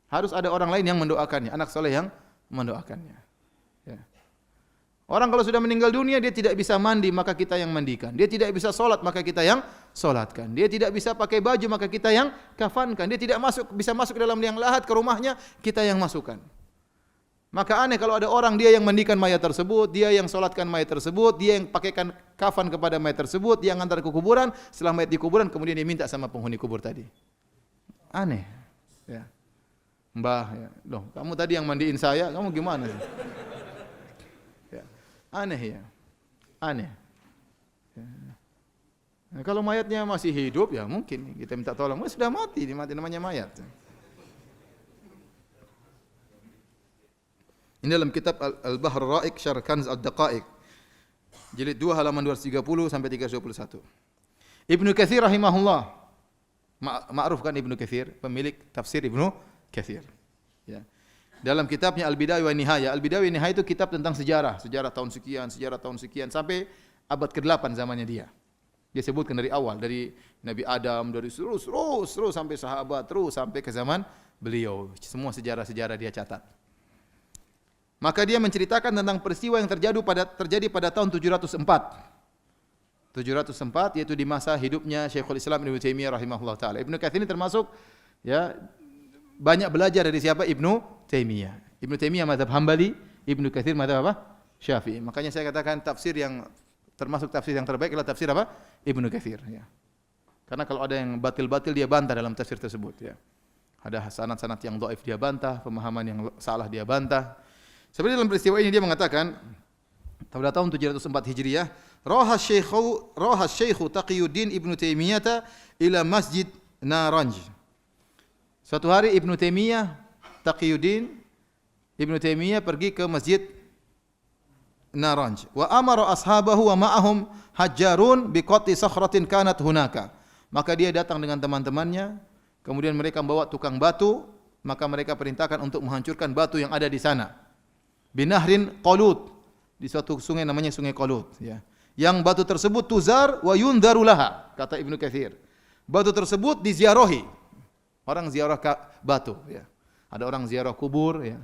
B: Harus ada orang lain yang mendoakannya, anak soleh yang mendoakannya. Ya. Orang kalau sudah meninggal dunia, dia tidak bisa mandi, maka kita yang mandikan. Dia tidak bisa solat, maka kita yang solatkan. Dia tidak bisa pakai baju, maka kita yang kafankan. Dia tidak bisa masuk dalam liang lahat ke rumahnya, kita yang masukkan. Maka aneh kalau ada orang, dia yang mandikan mayat tersebut, dia yang solatkan mayat tersebut, dia yang pakaikan kafan kepada mayat tersebut, dia yang antar ke kuburan, setelah mayat di kuburan kemudian dia minta sama penghuni kubur tadi. Aneh. Ya. Mbah, ya. Loh, kamu tadi yang mandiin saya, kamu gimana sih? Ya. Aneh ya. Aneh. Ya. Nah, kalau mayatnya masih hidup, ya mungkin kita minta tolong. Sudah mati, namanya mayat. Ini dalam kitab Al-Bahr Ra'iq Syarh Kanz Ad-Daqa'iq. Jilid 2 halaman 230 sampai 321. Ibnu Katsir rahimahullah. Ma'ruf kan Ibnu Katsir, pemilik tafsir Ibnu Katsir. Ya. Dalam kitabnya Al-Bidayah wa Nihayah. Al-Bidayah wa Nihayah itu kitab tentang sejarah tahun sekian sampai abad ke-8 zamannya dia. Dia sebutkan dari awal, dari Nabi Adam, dari terus sampai sahabat, terus sampai ke zaman beliau. Semua sejarah-sejarah dia catat. Maka dia menceritakan tentang peristiwa yang terjadi pada tahun 704. 704 yaitu di masa hidupnya Syekhul Islam Ibnu Taimiyah rahimahullah taala. Ibnu Katsir ini termasuk ya banyak belajar dari siapa? Ibnu Taimiyah. Ibnu Taimiyah mazhab Hambali, Ibnu Katsir mazhab apa? Syafi'i. Makanya saya katakan tafsir yang termasuk tafsir yang terbaik adalah tafsir apa? Ibnu Katsir ya. Karena kalau ada yang batil-batil dia bantah dalam tafsir tersebut ya. Ada sanad-sanad yang dhaif dia bantah, pemahaman yang salah dia bantah. Seperti dalam peristiwa ini dia mengatakan pada tahun 704 Hijriah, raha Syekhu Taqiyuddin Ibnu Taimiyah ila Masjid Naranj. Suatu hari Ibnu Taimiyah pergi ke Masjid Naranj. Wa amara ashabahu wa ma'ahum hajjarun biqati sakhratin kanat hunaka. Maka dia datang dengan teman-temannya, kemudian mereka membawa tukang batu, maka mereka perintahkan untuk menghancurkan batu yang ada di sana. Binahrin Qalut, di suatu sungai namanya Sungai Qalut, ya. Yang batu tersebut tuzar wa yundharu laha, kata Ibnu Katsir. Batu tersebut diziarahi. Orang ziarah batu, ya. Ada orang ziarah kubur, ya.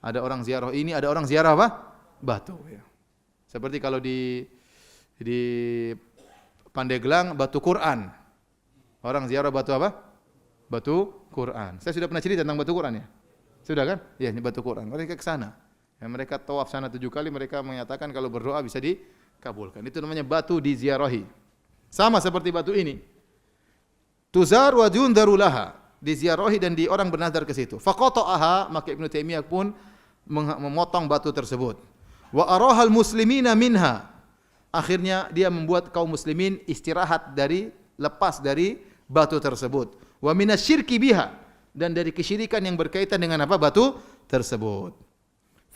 B: Ada orang ziarah ini, ada orang ziarah apa? Batu, ya. Seperti kalau di Pandeglang batu Quran. Orang ziarah batu apa? Batu Quran. Saya sudah pernah cerita tentang batu Quran, ya? Sudah kan? Ya, ini batu Quran. Mereka ke sana. Ya, mereka tawaf sana 7 kali, mereka menyatakan kalau berdoa bisa dikabulkan. Itu namanya batu diziarahi. Sama seperti batu ini. Tuzar wa yundharu laha, diziarahi dan di orang bernazar ke situ. Faqata'aha, maka Ibnu Taimiyah pun memotong batu tersebut. Wa arahal muslimina minha. Akhirnya dia membuat kaum muslimin istirahat lepas dari batu tersebut. Wa minasyirki biha, dan dari kesyirikan yang berkaitan dengan apa? Batu tersebut.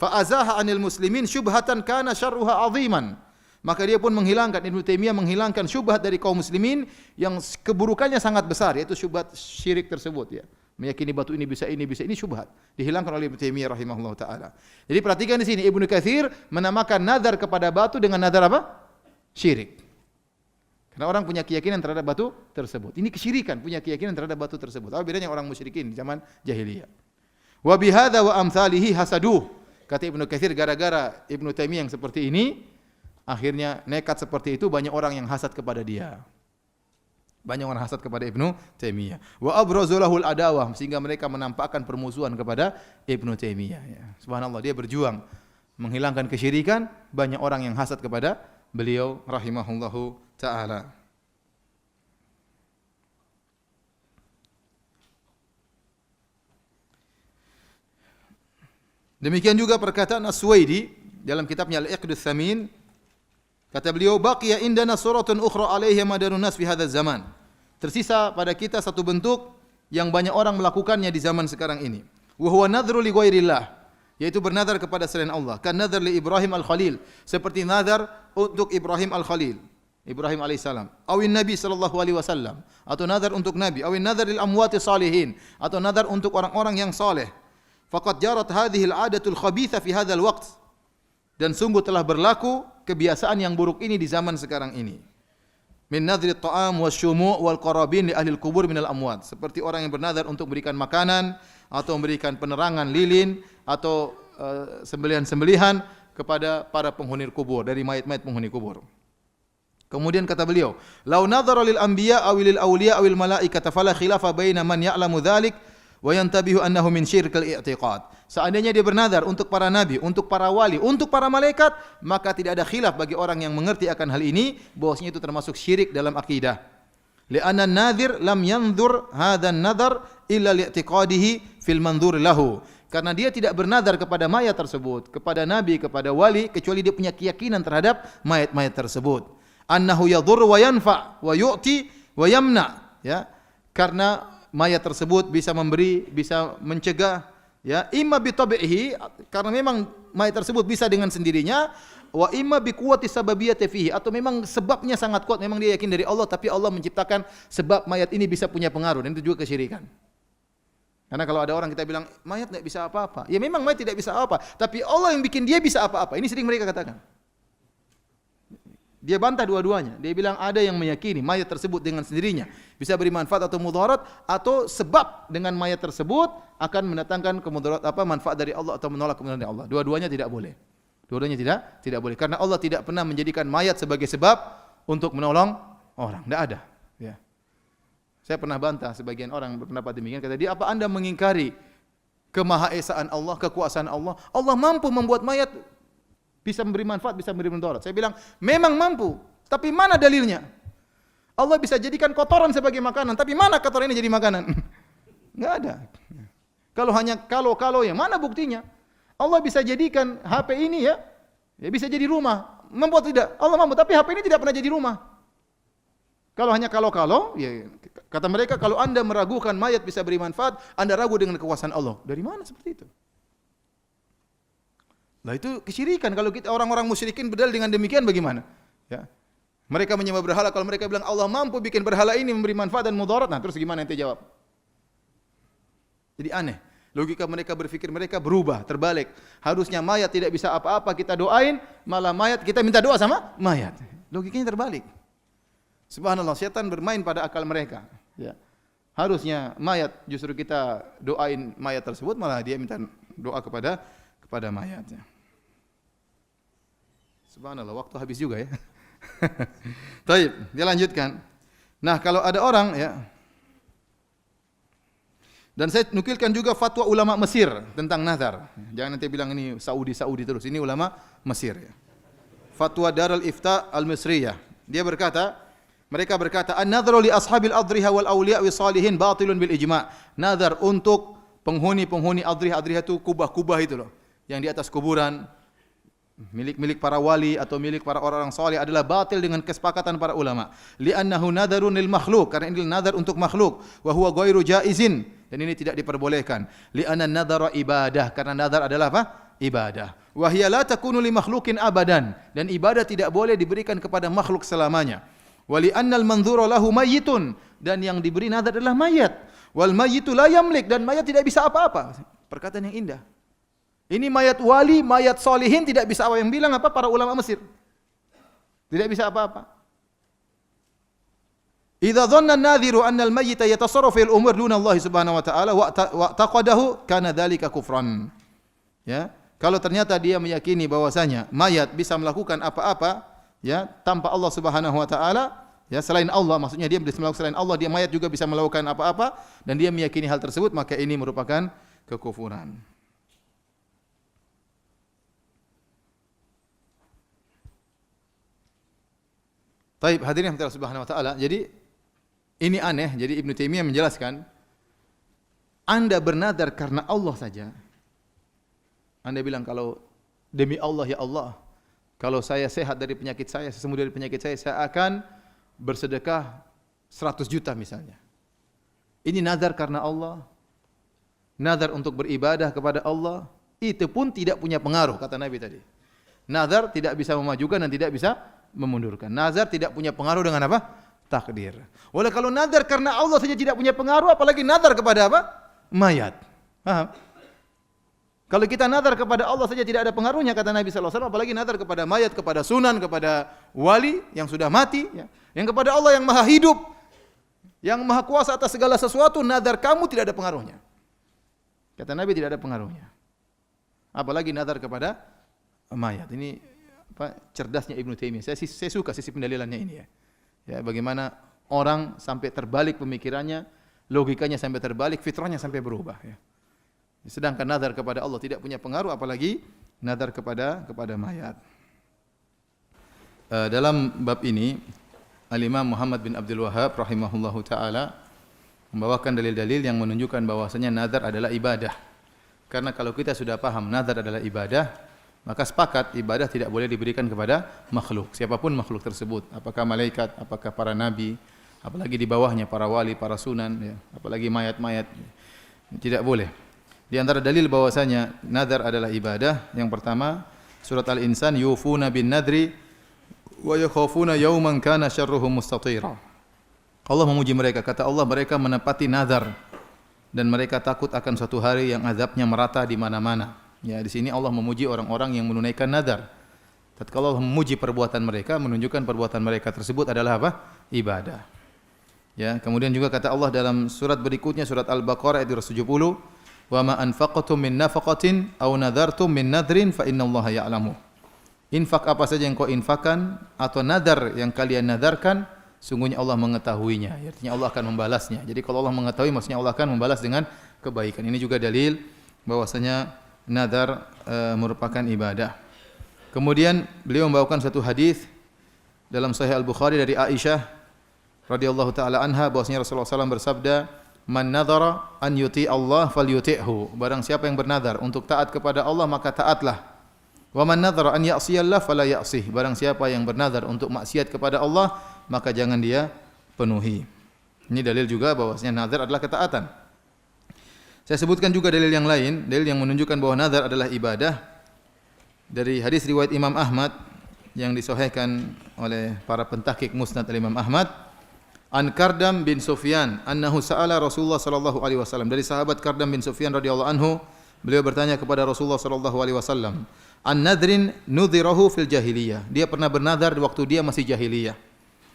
B: Fa azaha 'anil muslimin syubhatan kana syarruha 'aziman. Maka dia pun menghilangkan, Ibnu Taimiyah menghilangkan syubhat dari kaum muslimin yang keburukannya sangat besar, yaitu syubhat syirik tersebut, ya. Meyakini batu ini, ini syubhat. Dihilangkan oleh Ibnu Taimiyah rahimahullah taala. Jadi perhatikan di sini Ibnu Katsir menamakan nazar kepada batu dengan nazar apa? Syirik. Karena orang punya keyakinan terhadap batu tersebut. Ini kesyirikan, punya keyakinan terhadap batu tersebut. Apa bedanya orang musyrikin di zaman jahiliyah? Wa bihadza wa amsalihi hasaduh. Kata Ibnu Katsir, gara-gara Ibnu Taimiyah yang seperti ini, akhirnya nekat seperti itu, banyak orang yang hasad kepada dia. Banyak orang hasad kepada Ibnu Taimiyah. Wa abrazulahul adawah, sehingga mereka menampakkan permusuhan kepada Ibnu Taimiyah, ya. Subhanallah, dia berjuang menghilangkan kesyirikan, banyak orang yang hasad kepada beliau rahimahullahu ta'ala. Demikian juga perkataan As-Suwaidi dalam kitabnya Al-Iqdus Tsamin. Kata beliau, baqiya indana suratun ukhra 'alaiha madarun nas fi hadzal zaman. Tersisa pada kita satu bentuk yang banyak orang melakukannya di zaman sekarang ini. Wa huwa nadhru li ghairillah, yaitu bernazar kepada selain Allah. Kan nazar li Ibrahim al-Khalil, seperti nazar untuk Ibrahim al-Khalil, Ibrahim alaihissalam. Awin Nabi sallallahu alaihi wasallam, atau nazar untuk Nabi. Awin nazar lil amwati salihin, atau nazar untuk orang-orang yang saleh. Faqad jarat hadhihi al-'adatul khabitha fi hadzal waqt. Dan sungguh telah berlaku kebiasaan yang buruk ini di zaman sekarang ini. Min nadhri at-ta'am wasyumu' wal qarabin li ahli al-qubur min al-amwat. Seperti orang yang bernazar untuk memberikan makanan atau memberikan penerangan lilin atau sembelihan-sembelihan kepada para penghuni kubur, dari mayat-mayat penghuni kubur. Kemudian kata beliau, "Lau nadhara lil anbiya aw lil awliya aw lil malaikati fala khilafa baina man ya'lamu dzalik wa yantabihu annahu min syirkil i'tiqad." Seandainya dia bernazar untuk para nabi, untuk para wali, untuk para malaikat, maka tidak ada khilaf bagi orang yang mengerti akan hal ini bahwasanya itu termasuk syirik dalam akidah. Li'anna an-nadhir lam yanzur hadzal nadhar illa li'tiqadihi fil manzur lahu. Karena dia tidak bernazar kepada mayat tersebut, kepada nabi, kepada wali, kecuali dia punya keyakinan terhadap mayat-mayat tersebut. Annahu yadhur wa yanfa wa yu'ti wa yamna, ya. Karena mayat tersebut bisa memberi, bisa mencegah, ya. Imma bi tabi'ihi, karena memang mayat tersebut bisa dengan sendirinya, wa imma bi quwwati sababiyyati fihi, atau memang sebabnya sangat kuat, memang dia yakin dari Allah, tapi Allah menciptakan sebab mayat ini bisa punya pengaruh, dan itu juga kesyirikan. Karena kalau ada orang kita bilang mayat tidak bisa apa-apa, ya memang mayat tidak bisa apa, tapi Allah yang bikin dia bisa apa-apa. Ini sering mereka katakan. Dia bantah dua-duanya. Dia bilang ada yang meyakini mayat tersebut dengan sendirinya bisa beri manfaat atau mudarat, atau sebab dengan mayat tersebut akan mendatangkan kemudarat manfaat dari Allah atau menolak kemudarat dari Allah. Dua-duanya tidak boleh. Dua-duanya tidak boleh, karena Allah tidak pernah menjadikan mayat sebagai sebab untuk menolong orang. Tidak ada, ya. Saya pernah bantah sebagian orang berpendapat demikian, kata dia, apa Anda mengingkari kemahaesaan Allah, kekuasaan Allah? Allah mampu membuat mayat bisa memberi manfaat, bisa memberi mudarat. Saya bilang, memang mampu, tapi mana dalilnya? Allah bisa jadikan kotoran sebagai makanan, tapi mana kotoran ini jadi makanan? Enggak ada. Kalau hanya kalau ya, mana buktinya? Allah bisa jadikan HP ini ya bisa jadi rumah. Membuat tidak? Allah mampu, tapi HP ini tidak pernah jadi rumah. Kalau hanya kalau ya, kata mereka, kalau Anda meragukan mayat bisa beri manfaat, Anda ragu dengan kekuasaan Allah. Dari mana seperti itu? Nah, itu kesyirikan. Kalau kita orang-orang musyrikin berdalil dengan demikian bagaimana? Ya. Mereka menyembah berhala, kalau mereka bilang Allah mampu bikin berhala ini memberi manfaat dan mudarat, nah terus gimana ente jawab? Jadi aneh. Logika mereka berfikir mereka berubah, terbalik. Harusnya mayat tidak bisa apa-apa kita doain, malah mayat kita minta doa sama mayat. Logikanya terbalik. Subhanallah, setan bermain pada akal mereka. Ya. Harusnya mayat justru kita doain mayat tersebut, malah dia minta doa kepada mayat. Subhanallah, waktu habis juga ya. Baik, dia lanjutkan. Nah, kalau ada orang ya, dan saya nukilkan juga fatwa ulama Mesir tentang nazar. Jangan nanti bilang ini Saudi terus. Ini ulama Mesir ya. Fatwa Darul Ifta Al-Misriyah. Dia berkata, mereka berkata, an-nadharu li ashabil adriha wal awliya wa salihin batilun bil ijma'. Nazar untuk penghuni adriha itu kubah-kubah itu loh, yang di atas kuburan, milik para wali atau milik para orang-orang saleh adalah batil dengan kesepakatan para ulama. Li'annahu nadharun lil makhluk, karena ini nazar untuk makhluk, wa huwa ghairu jaizin, dan ini tidak diperbolehkan. Li'anna nadhara ibadah, karena nazar adalah apa? Ibadah. Wa hiya la takunu li makhlukin abadan, dan ibadah tidak boleh diberikan kepada makhluk selamanya. Wa li'annal mandzura lahu mayyitun, dan yang diberi nazar adalah mayat. Wal mayyitu la yamlik, dan mayat tidak bisa apa-apa. Perkataan yang indah. Ini mayat wali, mayat solihin tidak bisa apa, yang bilang apa? Para ulama Mesir. Tidak bisa apa-apa. Idza dhanna an-nadhiru anna al-mayyita yatasarrafu fil umur duna Allah Subhanahu wa ta'ala wa taqadahu kana dzalika kufran. Ya, kalau ternyata dia meyakini bahwasanya mayat bisa melakukan apa-apa ya tanpa Allah Subhanahu wa ta'ala, ya selain Allah, maksudnya dia bisa melakukan selain Allah, dia mayat juga bisa melakukan apa-apa, dan dia meyakini hal tersebut, maka ini merupakan kekufuran. Baik, hadirin Allah Subhanahu wa taala. Jadi ini aneh. Jadi Ibnu Taimiyah menjelaskan, Anda bernadar karena Allah saja. Anda bilang kalau demi Allah ya Allah, kalau saya sehat dari penyakit saya, sembuh dari penyakit saya akan bersedekah 100 juta misalnya. Ini nazar karena Allah. Nazar untuk beribadah kepada Allah, itu pun tidak punya pengaruh, kata Nabi tadi. Nazar tidak bisa memajukan dan tidak bisa memundurkan. Nazar tidak punya pengaruh dengan apa? Takdir. Oleh kalau nazar karena Allah saja tidak punya pengaruh, apalagi nazar kepada apa? Mayat. Paham? Kalau kita nazar kepada Allah saja tidak ada pengaruhnya, kata Nabi sallallahu alaihi wasallam, apalagi nazar kepada mayat, kepada sunan, kepada wali yang sudah mati, ya. Yang kepada Allah yang maha hidup, yang maha kuasa atas segala sesuatu, nazar kamu tidak ada pengaruhnya. Kata Nabi tidak ada pengaruhnya. Apalagi nazar kepada mayat. Ini apa, cerdasnya Ibnu Taimiyah. Saya suka sisi pendalilannya ini ya. Ya, bagaimana orang sampai terbalik pemikirannya, logikanya sampai terbalik, fitrahnya sampai berubah ya. Sedangkan nazar kepada Allah tidak punya pengaruh, apalagi nazar kepada mayat. Dalam bab ini Al-Imam Muhammad bin Abdul Wahhab rahimahullahu taala membawakan dalil-dalil yang menunjukkan bahwasanya nazar adalah ibadah. Karena kalau kita sudah paham nazar adalah ibadah, maka sepakat ibadah tidak boleh diberikan kepada makhluk, siapapun makhluk tersebut, apakah malaikat, apakah para nabi, apalagi di bawahnya para wali, para sunan, ya, apalagi mayat-mayat, tidak boleh. Di antara dalil bahwasanya nazar adalah ibadah, yang pertama surat Al-Insan, yufuna bin nadri wa yakhafuna yawman kana syarruhu mustatira. Allah memuji mereka, kata Allah, mereka menepati nazar dan mereka takut akan suatu hari yang azabnya merata di mana-mana. Ya, di sini Allah memuji orang-orang yang menunaikan nazar. Tatkala Allah memuji perbuatan mereka, menunjukkan perbuatan mereka tersebut adalah apa? Ibadah. Ya, kemudian juga kata Allah dalam surat berikutnya, surat Al-Baqarah ayat 70, "Wa ma anfaqtum min nafaqatin aw nadartum min nadrin fa innallaha ya'lamu." Infak apa saja yang kau infakkan atau nadar yang kalian nadarkan, sungguhnya Allah mengetahuinya. Artinya Allah akan membalasnya. Jadi kalau Allah mengetahui, maksudnya Allah akan membalas dengan kebaikan. Ini juga dalil bahwasanya nazar merupakan ibadah. Kemudian beliau membawakan satu hadis dalam Sahih Al-Bukhari dari Aisyah radhiyallahu taala anha bahwasanya Rasulullah SAW bersabda, "Man nadhara an yuti Allah falyuti'hu." Barang siapa yang bernazar untuk taat kepada Allah, maka taatlah. "Wa man nadhara an ya'siyallah fala ya'sih." Barang siapa yang bernazar untuk maksiat kepada Allah, maka jangan dia penuhi. Ini dalil juga bahwasanya nazar adalah ketaatan. Saya sebutkan juga dalil yang lain, dalil yang menunjukkan bahwa nazar adalah ibadah. Dari hadis riwayat Imam Ahmad yang disahihkan oleh para pentahqiq Musnad Imam Ahmad, an Kardam bin Sufyan annahu sa'ala Rasulullah sallallahu alaihi wasallam, dari sahabat Kardam bin Sufyan radhiyallahu anhu, beliau bertanya kepada Rasulullah sallallahu alaihi wasallam, an nadrin nudhirahu fil jahiliyah, dia pernah bernadar waktu dia masih jahiliyah.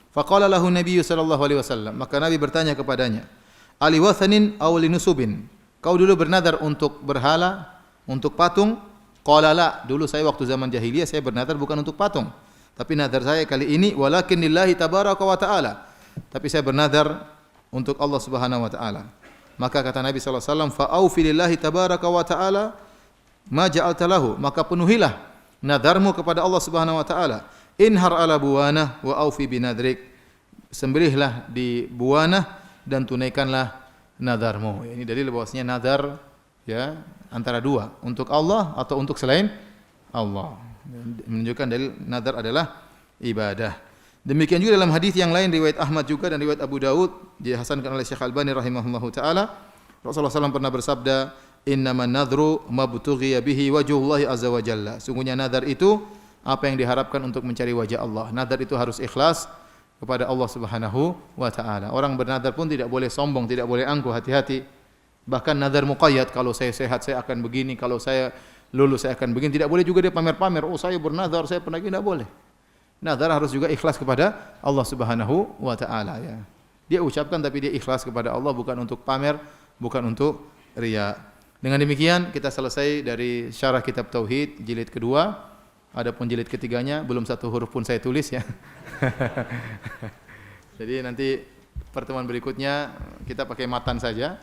B: Faqala lahu Nabi sallallahu alaihi wasallam, maka Nabi bertanya kepadanya, ali wathanin aw linusubin, kau dulu bernadar untuk berhala, untuk patung? Qala la, dulu saya waktu zaman jahiliyah saya bernadar bukan untuk patung, tapi nadar saya kali ini walakin lillahi tabaraka wa taala, tapi saya bernadar untuk Allah Subhanahu wa taala. Maka kata Nabi sallallahu alaihi wasallam, fa aufi lillahi tabaraka wa taala ma ja'alta lahu, maka penuhilah nadarmu kepada Allah Subhanahu wa taala. Inhar ala buwanah wa aufi binadrik, sembelihlah di buwanah dan tunaikanlah nadarmu. Ini dalil bahwasanya nadar ya antara dua, untuk Allah atau untuk selain Allah. Menunjukkan dalil nadar adalah ibadah. Demikian juga dalam hadis yang lain riwayat Ahmad juga dan riwayat Abu Daud dihasankan oleh Syekh Albani rahimahullahu taala, Rasulullah SAW pernah bersabda, innaman nadhru mabtughiya bihi wajhullahi azza wa jalla, sungguhnya nadar itu apa yang diharapkan untuk mencari wajah Allah. Nadar itu harus ikhlas kepada Allah Subhanahu wa taala. Orang bernadar pun tidak boleh sombong, tidak boleh angkuh, hati-hati. Bahkan nadar muqayyad, kalau saya sehat saya akan begini, kalau saya lulus saya akan begini. Tidak boleh juga dia pamer-pamer, oh saya bernadar, saya pernah gini, tidak boleh. Nadar harus juga ikhlas kepada Allah Subhanahu wa taala ya. Dia ucapkan tapi dia ikhlas kepada Allah, bukan untuk pamer, bukan untuk riya. Dengan demikian kita selesai dari syarah kitab tauhid jilid kedua. Adapun jilid ketiganya belum satu huruf pun saya tulis ya. Jadi nanti pertemuan berikutnya kita pakai matan saja.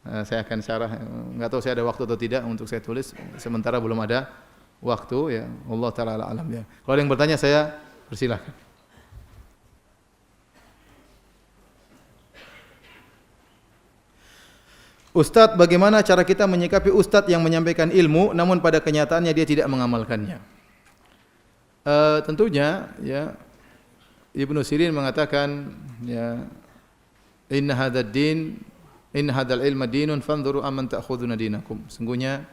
B: Saya akan syarah, enggak tahu saya ada waktu atau tidak untuk saya tulis. Sementara belum ada waktu ya. Allah taala alam ya. Kalau ada yang bertanya saya persilahkan. Ustadz, bagaimana cara kita menyikapi ustadz yang menyampaikan ilmu namun pada kenyataannya dia tidak mengamalkannya? Tentunya ya Ibnu Sirin mengatakan ya inna hadzal ilma dinun fanzuru amman ta'khuduna dinakum. Sungguhnya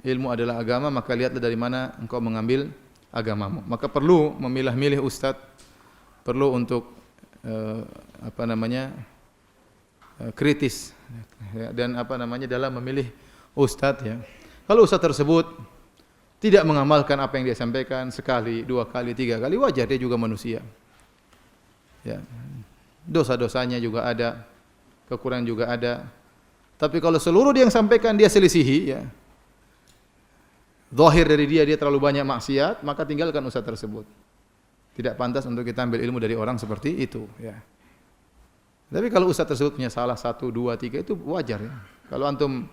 B: ilmu adalah agama, maka lihatlah dari mana engkau mengambil agamamu. Maka perlu memilah-milih ustaz, perlu untuk kritis ya, dan dalam memilih ustaz ya. Kalau ustaz tersebut tidak mengamalkan apa yang dia sampaikan sekali, dua kali, tiga kali, wajar, dia juga manusia. Ya. Dosa-dosanya juga ada, kekurangan juga ada. Tapi kalau seluruh dia yang sampaikan dia selisihi ya. Zahir dari dia terlalu banyak maksiat, maka tinggalkan ustaz tersebut. Tidak pantas untuk kita ambil ilmu dari orang seperti itu ya. Tapi kalau ustaz tersebut punya salah 1, 2, 3 itu wajar ya. Kalau antum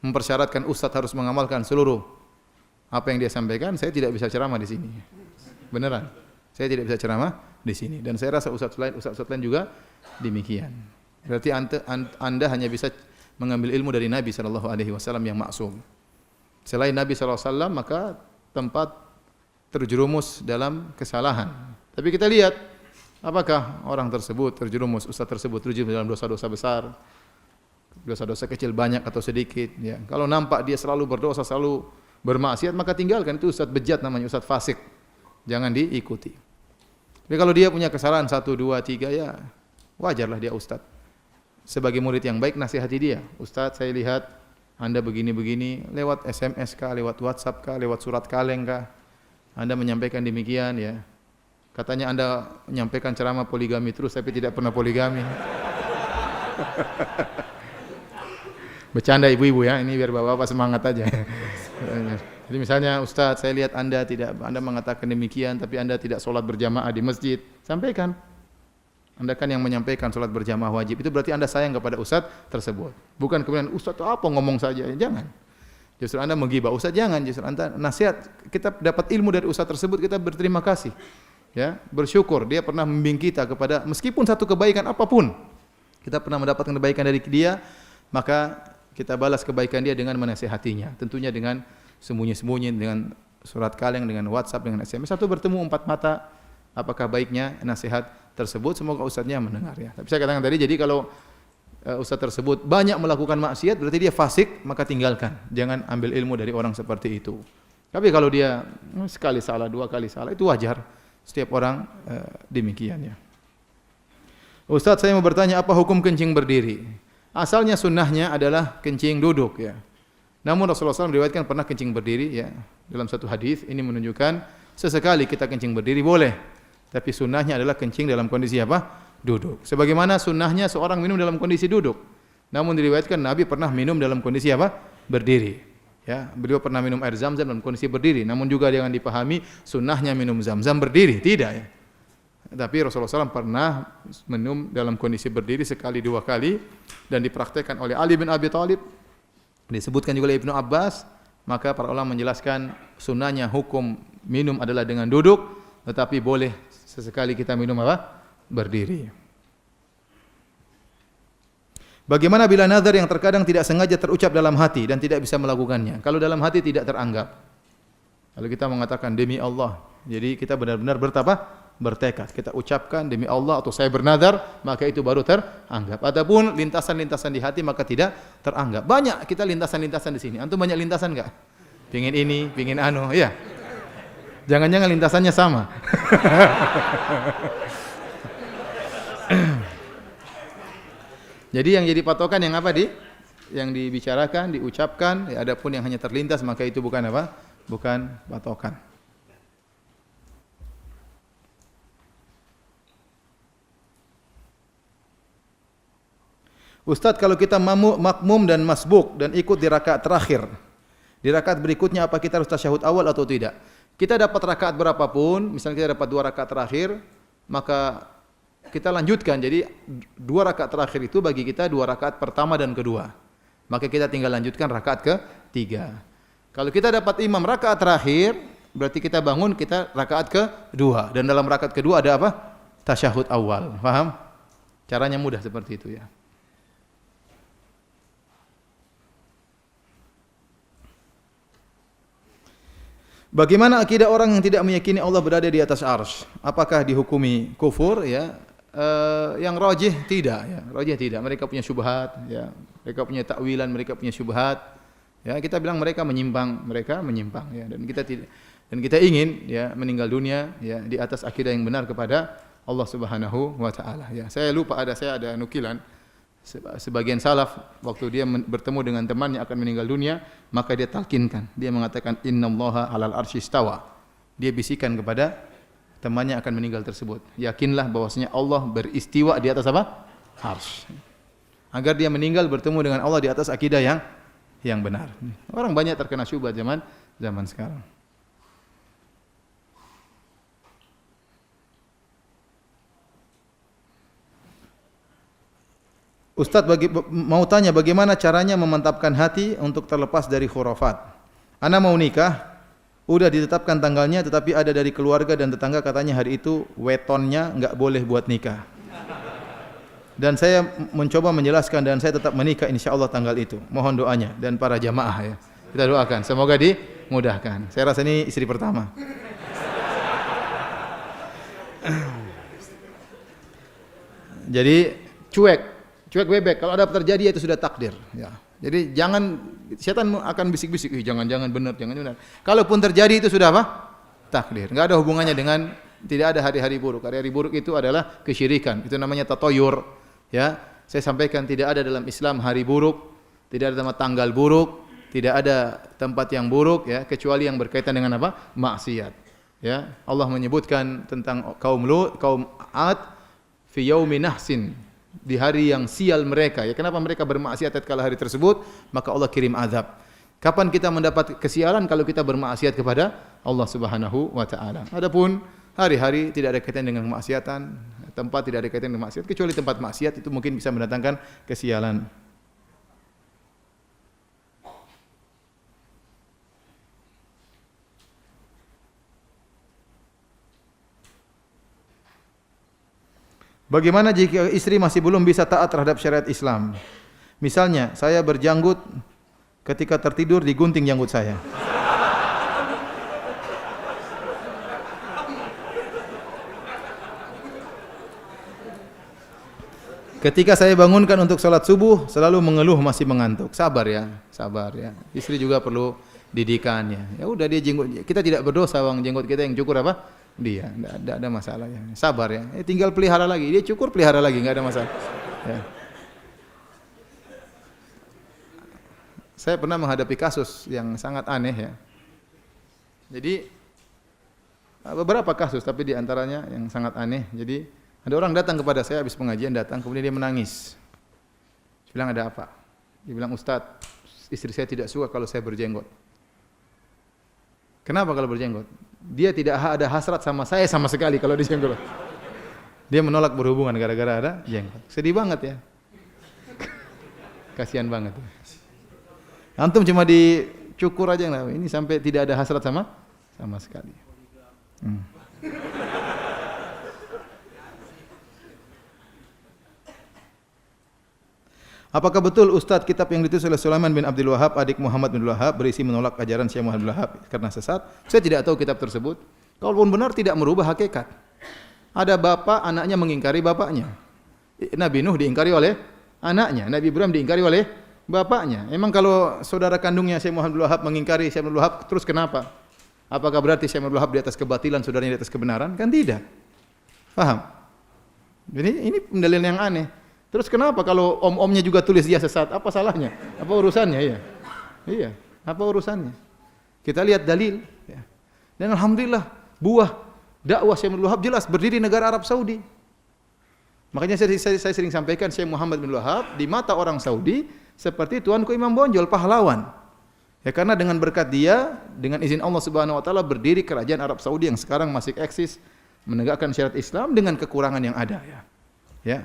B: mempersyaratkan ustaz harus mengamalkan seluruh apa yang dia sampaikan, saya tidak bisa ceramah di sini. Beneran. Saya tidak bisa ceramah di sini dan saya rasa ustaz lain juga demikian. Berarti Anda hanya bisa mengambil ilmu dari Nabi sallallahu alaihi wasallam yang maksum. Selain Nabi sallallahu alaihi wasallam maka tempat terjerumus dalam kesalahan. Tapi kita lihat apakah orang tersebut terjerumus, ustaz tersebut terjerumus dalam dosa-dosa besar, dosa-dosa kecil banyak atau sedikit ya. Kalau nampak dia selalu berdosa, selalu bermaksiat, maka tinggalkan, itu ustaz bejat namanya, ustaz fasik. Jangan diikuti. Tapi kalau dia punya kesalahan 1, 2, 3 ya wajarlah dia ustaz. Sebagai murid yang baik nasihati dia. Ustaz, saya lihat Anda begini-begini, lewat SMS kah, lewat WhatsApp kah, lewat surat kaleng kah, Anda menyampaikan demikian ya. Katanya Anda menyampaikan ceramah poligami terus tapi tidak pernah poligami. Bercanda ibu-ibu ya, ini biar bapak-bapak semangat aja. Jadi misalnya, Ustaz, saya lihat Anda mengatakan demikian, tapi Anda tidak sholat berjamaah di masjid. Sampaikan. Anda kan yang menyampaikan sholat berjamaah wajib. Itu berarti Anda sayang kepada Ustaz tersebut. Bukan kemudian, Ustaz itu apa ngomong saja. Jangan. Justru Anda menggibah Ustaz, jangan. Justru Anda nasihat. Kita dapat ilmu dari Ustaz tersebut, kita berterima kasih. Ya, bersyukur. Dia pernah membimbing kita kepada, meskipun satu kebaikan apapun, kita pernah mendapatkan kebaikan dari dia, maka kita balas kebaikan dia dengan menasihatinya. Tentunya dengan sembunyi-sembunyi, dengan surat kaleng, dengan WhatsApp, dengan SMS. Satu bertemu 4 mata, apakah baiknya nasihat tersebut? Semoga ustaznya mendengar ya. Tapi saya katakan tadi, jadi kalau ustaz tersebut banyak melakukan maksiat, berarti dia fasik, maka tinggalkan. Jangan ambil ilmu dari orang seperti itu. Tapi kalau dia sekali salah, dua kali salah, itu wajar. Setiap orang demikian ya. Ustaz, saya mau bertanya, apa hukum kencing berdiri? Asalnya sunnahnya adalah kencing duduk ya. Namun Rasulullah SAW meriwayatkan pernah kencing berdiri ya. Dalam satu hadis ini menunjukkan sesekali kita kencing berdiri boleh. Tapi sunnahnya adalah kencing dalam kondisi apa? Duduk. Sebagaimana sunnahnya seorang minum dalam kondisi duduk. Namun diriwayatkan Nabi pernah minum dalam kondisi apa? Berdiri. Ya, beliau pernah minum air Zam-Zam dalam kondisi berdiri. Namun juga jangan dipahami sunnahnya minum Zam-Zam berdiri, tidak ya. Tapi Rasulullah SAW pernah minum dalam kondisi berdiri sekali dua kali dan dipraktekkan oleh Ali bin Abi Thalib. Disebutkan juga oleh Ibnu Abbas. Maka para ulama menjelaskan sunnahnya hukum minum adalah dengan duduk, tetapi boleh sesekali kita minum apa? Berdiri. Bagaimana bila nazar yang terkadang tidak sengaja terucap dalam hati dan tidak bisa melakukannya? Kalau dalam hati tidak teranggap. Kalau kita mengatakan demi Allah, jadi kita benar-benar bertekad. Kita ucapkan demi Allah atau saya bernazar, maka itu baru teranggap. Adapun lintasan-lintasan di hati maka tidak teranggap. Banyak kita lintasan-lintasan di sini. Antum banyak lintasan enggak? Pingin ini, pingin anu, ya. Jangan-jangan lintasannya sama. Jadi yang jadi patokan yang apa yang dibicarakan, diucapkan, ya, adapun yang hanya terlintas maka itu bukan apa? Bukan patokan. Ustaz, kalau kita makmum dan masbuk dan ikut di rakaat terakhir, di rakaat berikutnya apa kita harus tasyahud awal atau tidak? Kita dapat rakaat berapapun, misalnya kita dapat 2 rakaat terakhir, maka kita lanjutkan. Jadi 2 rakaat terakhir itu bagi kita 2 rakaat pertama dan kedua. Maka kita tinggal lanjutkan rakaat ke-3. Kalau kita dapat imam rakaat terakhir, berarti kita bangun kita rakaat ke-2 dan dalam rakaat kedua ada apa? Tasyahud awal. Paham? Caranya mudah seperti itu ya. Bagaimana akidah orang yang tidak meyakini Allah berada di atas arsy? Apakah dihukumi kufur ya? Yang rajih tidak ya. Rajih tidak. Mereka punya syubhat ya. Mereka punya takwilan, mereka punya syubhat. Ya, kita bilang mereka menyimpang ya. Dan kita ingin ya meninggal dunia ya di atas akidah yang benar kepada Allah Subhanahu wa taala ya. Saya ada nukilan sebagian salaf waktu dia bertemu dengan temannya akan meninggal dunia, maka dia talkinkan. Dia mengatakan innallaha 'alal arsy istawa. Dia bisikan kepada temannya akan meninggal tersebut, yakinlah bahwasanya Allah beristiwa di atas apa? Arsy. Agar dia meninggal bertemu dengan Allah di atas akidah yang benar. Orang banyak terkena syubhat zaman sekarang. Ustaz, mau tanya bagaimana caranya memantapkan hati untuk terlepas dari khurafat. Ana mau nikah, udah ditetapkan tanggalnya, tetapi ada dari keluarga dan tetangga katanya hari itu wetonnya enggak boleh buat nikah. Dan saya mencoba menjelaskan dan saya tetap menikah insyaallah tanggal itu. Mohon doanya dan para jamaah ya. Kita doakan semoga dimudahkan. Saya rasa ini istri pertama. Jadi cuek bebek, kalau ada terjadi itu sudah takdir ya. Jadi jangan, setan akan bisik-bisik, jangan benar. Kalaupun terjadi itu sudah apa? Takdir. Enggak ada hubungannya dengan, tidak ada hari-hari buruk. Hari-hari buruk itu adalah kesyirikan. Itu namanya tatoyur ya. Saya sampaikan tidak ada dalam Islam hari buruk, tidak ada tanggal buruk, tidak ada tempat yang buruk ya, kecuali yang berkaitan dengan apa? Maksiat. Ya. Allah menyebutkan tentang kaum Ad fi yaumi nahsin, di hari yang sial mereka ya. Kenapa mereka bermaksiat tatkala hari tersebut? Maka Allah kirim azab. Kapan kita mendapat kesialan? Kalau kita bermaksiat kepada Allah Subhanahu wa taala. Adapun hari-hari tidak ada kaitan dengan kemaksiatan, tempat tidak ada kaitan dengan maksiat, kecuali tempat maksiat itu mungkin bisa mendatangkan kesialan. Bagaimana jika istri masih belum bisa taat terhadap syariat Islam? Misalnya, saya berjanggut ketika tertidur digunting janggut saya. Ketika saya bangunkan untuk salat subuh, selalu mengeluh masih mengantuk. Sabar ya. Istri juga perlu didikannya. Ya udah dia jenggot. Kita tidak berdosa bang, jenggot kita yang cukur apa? Dia. Tidak ada masalah ya. Sabar ya. Tinggal pelihara lagi. Dia cukur pelihara lagi, nggak ada masalah. Ya. Saya pernah menghadapi kasus yang sangat aneh ya. Jadi beberapa kasus, tapi di antaranya yang sangat aneh. Jadi ada orang datang kepada saya habis pengajian datang, kemudian dia menangis. Saya bilang ada apa? Dia bilang Ustadz, istri saya tidak suka kalau saya berjenggot. Kenapa kalau berjenggot? Dia tidak ada hasrat sama saya sama sekali kalau dijenggot. Dia menolak berhubungan gara-gara ada jenggot. Sedih banget ya. Kasihan banget. Antum cuma dicukur aja nah. Ini sampai tidak ada hasrat sama sekali. Apakah betul Ustadz kitab yang ditulis oleh Sulaiman bin Abdul Wahab, adik Muhammad bin Abdul Wahab, berisi menolak ajaran Syekh Muhammad bin Abdul Wahab karena sesat? Saya tidak tahu kitab tersebut. Kalaupun benar tidak merubah hakikat. Ada bapak, anaknya mengingkari bapaknya. Nabi Nuh diingkari oleh anaknya, Nabi Ibrahim diingkari oleh bapaknya. Emang kalau saudara kandungnya Syekh Muhammad bin Abdul Wahab mengingkari Syekh Muhammad bin Abdul Wahab, terus kenapa? Apakah berarti Syekh Muhammad bin Abdul Wahab di atas kebatilan, saudaranya di atas kebenaran? Kan tidak. Paham? Jadi ini pendalilan yang aneh. Terus kenapa kalau om-omnya juga tulis dia sesat? Apa salahnya? Apa urusannya? Iya. Apa urusannya? Kita lihat dalil. Ya. Dan alhamdulillah buah dakwah Syekh Muhammad bin Wahab jelas berdiri negara Arab Saudi. Makanya saya sering sampaikan Syekh Muhammad bin Wahab di mata orang Saudi seperti tuanku Imam Bonjol, pahlawan. Ya karena dengan berkat dia, dengan izin Allah Subhanahu wa taala berdiri kerajaan Arab Saudi yang sekarang masih eksis menegakkan syariat Islam dengan kekurangan yang ada ya.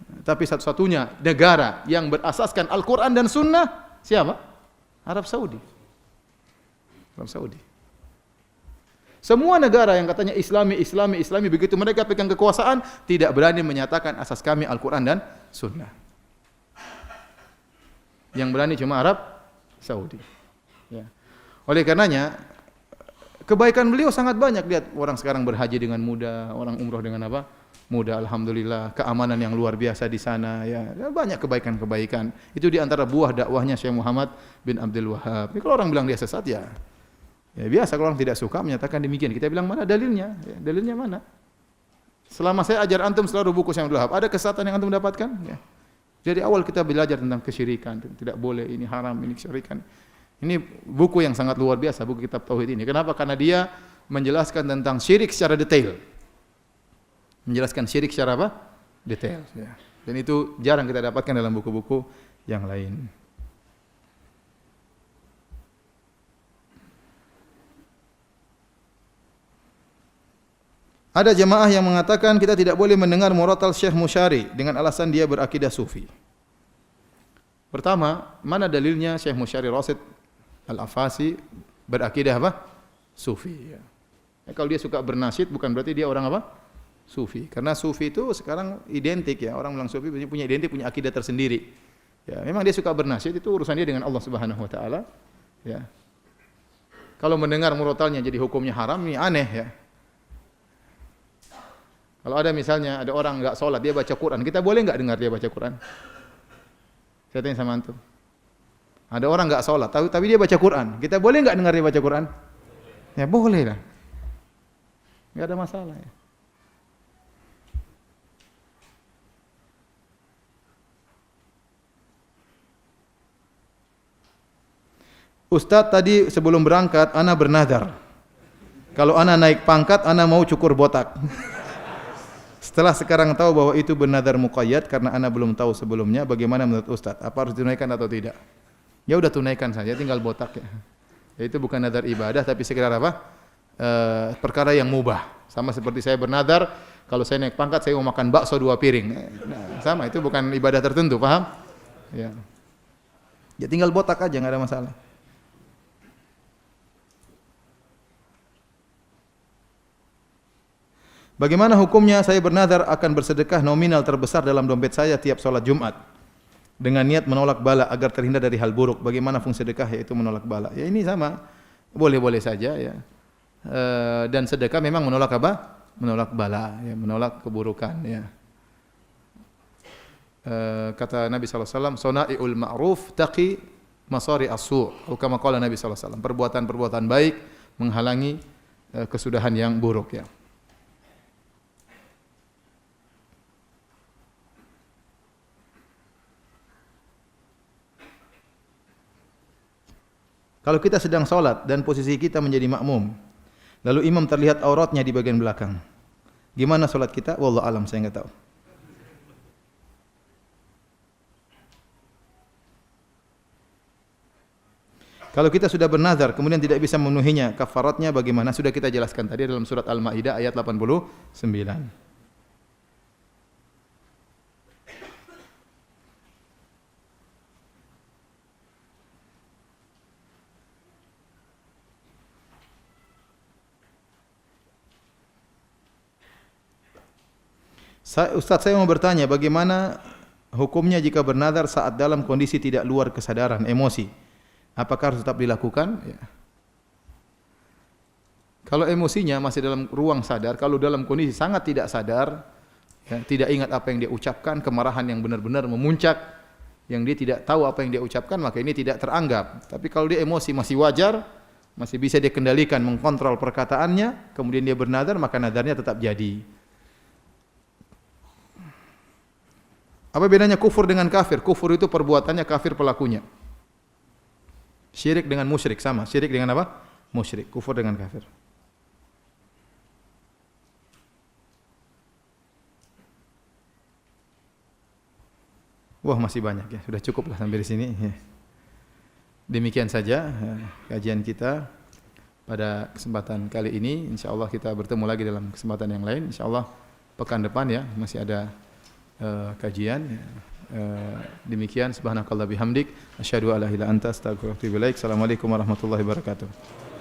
B: Tapi satu-satunya negara yang berasaskan Al-Quran dan Sunnah siapa? Arab Saudi. Arab Saudi. Semua negara yang katanya Islami, begitu mereka pegang kekuasaan tidak berani menyatakan asas kami Al-Quran dan Sunnah. Yang berani cuma Arab Saudi. Ya. Oleh karenanya kebaikan beliau sangat banyak. Lihat orang sekarang berhaji dengan mudah, orang umroh dengan apa? Mudah, alhamdulillah, keamanan yang luar biasa di sana ya. Banyak kebaikan-kebaikan. Itu di antara buah dakwahnya Syekh Muhammad bin Abdul Wahab. Kalau orang bilang dia sesat ya biasa, kalau orang tidak suka menyatakan demikian. Kita bilang mana dalilnya? Ya, dalilnya mana? Selama saya ajar antum selalu buku Syekh Abdul Wahab, ada kesesatan yang antum dapatkan? Ya. Jadi awal kita belajar tentang kesyirikan, tidak boleh, ini haram, ini kesyirikan. Ini buku yang sangat luar biasa, buku kitab tauhid ini. Kenapa? Karena dia menjelaskan tentang syirik secara detail. Menjelaskan syirik secara apa? Detail. Ya. Dan itu jarang kita dapatkan dalam buku-buku yang lain. Ada jemaah yang mengatakan kita tidak boleh mendengar murotal Syekh Musyari dengan alasan dia berakidah sufi. Pertama, mana dalilnya Syekh Musyari Rasid Al-Afasi berakidah apa? Sufi. Ya. Kalau dia suka bernasyid bukan berarti dia orang apa? Sufi. Karena sufi itu sekarang identik ya. Orang bilang sufi punya identik, punya akidah tersendiri. Ya, memang dia suka bernasyid itu urusan dia dengan Allah Subhanahu wa taala. Ya. Kalau mendengar murotalnya jadi hukumnya haram, ini aneh ya. Kalau ada misalnya ada orang enggak sholat dia baca Quran, kita boleh enggak dengar dia baca Quran? Saya tanya sama antum. Ada orang enggak sholat, tapi dia baca Quran, kita boleh enggak dengar dia baca Quran? Ya boleh lah. Enggak ada masalah ya. Ustadz tadi sebelum berangkat ana bernadar. Kalau ana naik pangkat ana mau cukur botak. Setelah sekarang tahu bahwa itu bernadar muqayyad karena ana belum tahu sebelumnya, bagaimana menurut Ustaz? Apa harus ditunaikan atau tidak? Ya udah tunaikan saja, tinggal botak ya. Itu bukan nadar ibadah tapi sekedar apa? Perkara yang mubah. Sama seperti saya bernadar, kalau saya naik pangkat saya mau makan bakso 2 piring. Nah, sama, itu bukan ibadah tertentu, paham? Ya. Ya tinggal botak aja, enggak ada masalah. Bagaimana hukumnya saya bernadar akan bersedekah nominal terbesar dalam dompet saya tiap sholat Jumat dengan niat menolak bala agar terhindar dari hal buruk. Bagaimana fungsi sedekah yaitu menolak bala? Ya ini sama, boleh-boleh saja ya. Dan sedekah memang menolak apa? Menolak bala, ya, menolak keburukan. Ya. Kata Nabi SAW, "Sona'iul ma'ruf taqi masari as-su', atau kama qala Nabi sallallahu alaihi wasallam, perbuatan-perbuatan baik menghalangi kesudahan yang buruk ya. Kalau kita sedang salat dan posisi kita menjadi makmum, lalu imam terlihat auratnya di bagian belakang, gimana salat kita? Wallahu alam, saya enggak tahu. Kalau kita sudah bernazar kemudian tidak bisa memenuhinya, kafaratnya bagaimana? Sudah kita jelaskan tadi dalam surat Al-Maidah ayat 89. Ustaz, saya mau bertanya, bagaimana hukumnya jika bernazar saat dalam kondisi tidak luar kesadaran, emosi? Apakah harus tetap dilakukan? Ya. Kalau emosinya masih dalam ruang sadar, kalau dalam kondisi sangat tidak sadar, ya, tidak ingat apa yang dia ucapkan, kemarahan yang benar-benar memuncak, yang dia tidak tahu apa yang dia ucapkan, maka ini tidak teranggap. Tapi kalau dia emosi masih wajar, masih bisa dia kendalikan, mengkontrol perkataannya, kemudian dia bernazar, maka nazarnya tetap jadi. Apa bedanya kufur dengan kafir? Kufur itu perbuatannya, kafir pelakunya. Syirik dengan musyrik sama. Syirik dengan apa? Musyrik. Kufur dengan kafir. Wah, masih banyak ya. Sudah cukup lah sampai di sini. Demikian saja kajian kita pada kesempatan kali ini. Insyaallah kita bertemu lagi dalam kesempatan yang lain. Insyaallah pekan depan ya masih ada kajian. Demikian subhanakallah bihamdik asyhadu alla ilaha illa anta astaghfiruka wa atubu ilaik. Assalamualaikum warahmatullahi wabarakatuh.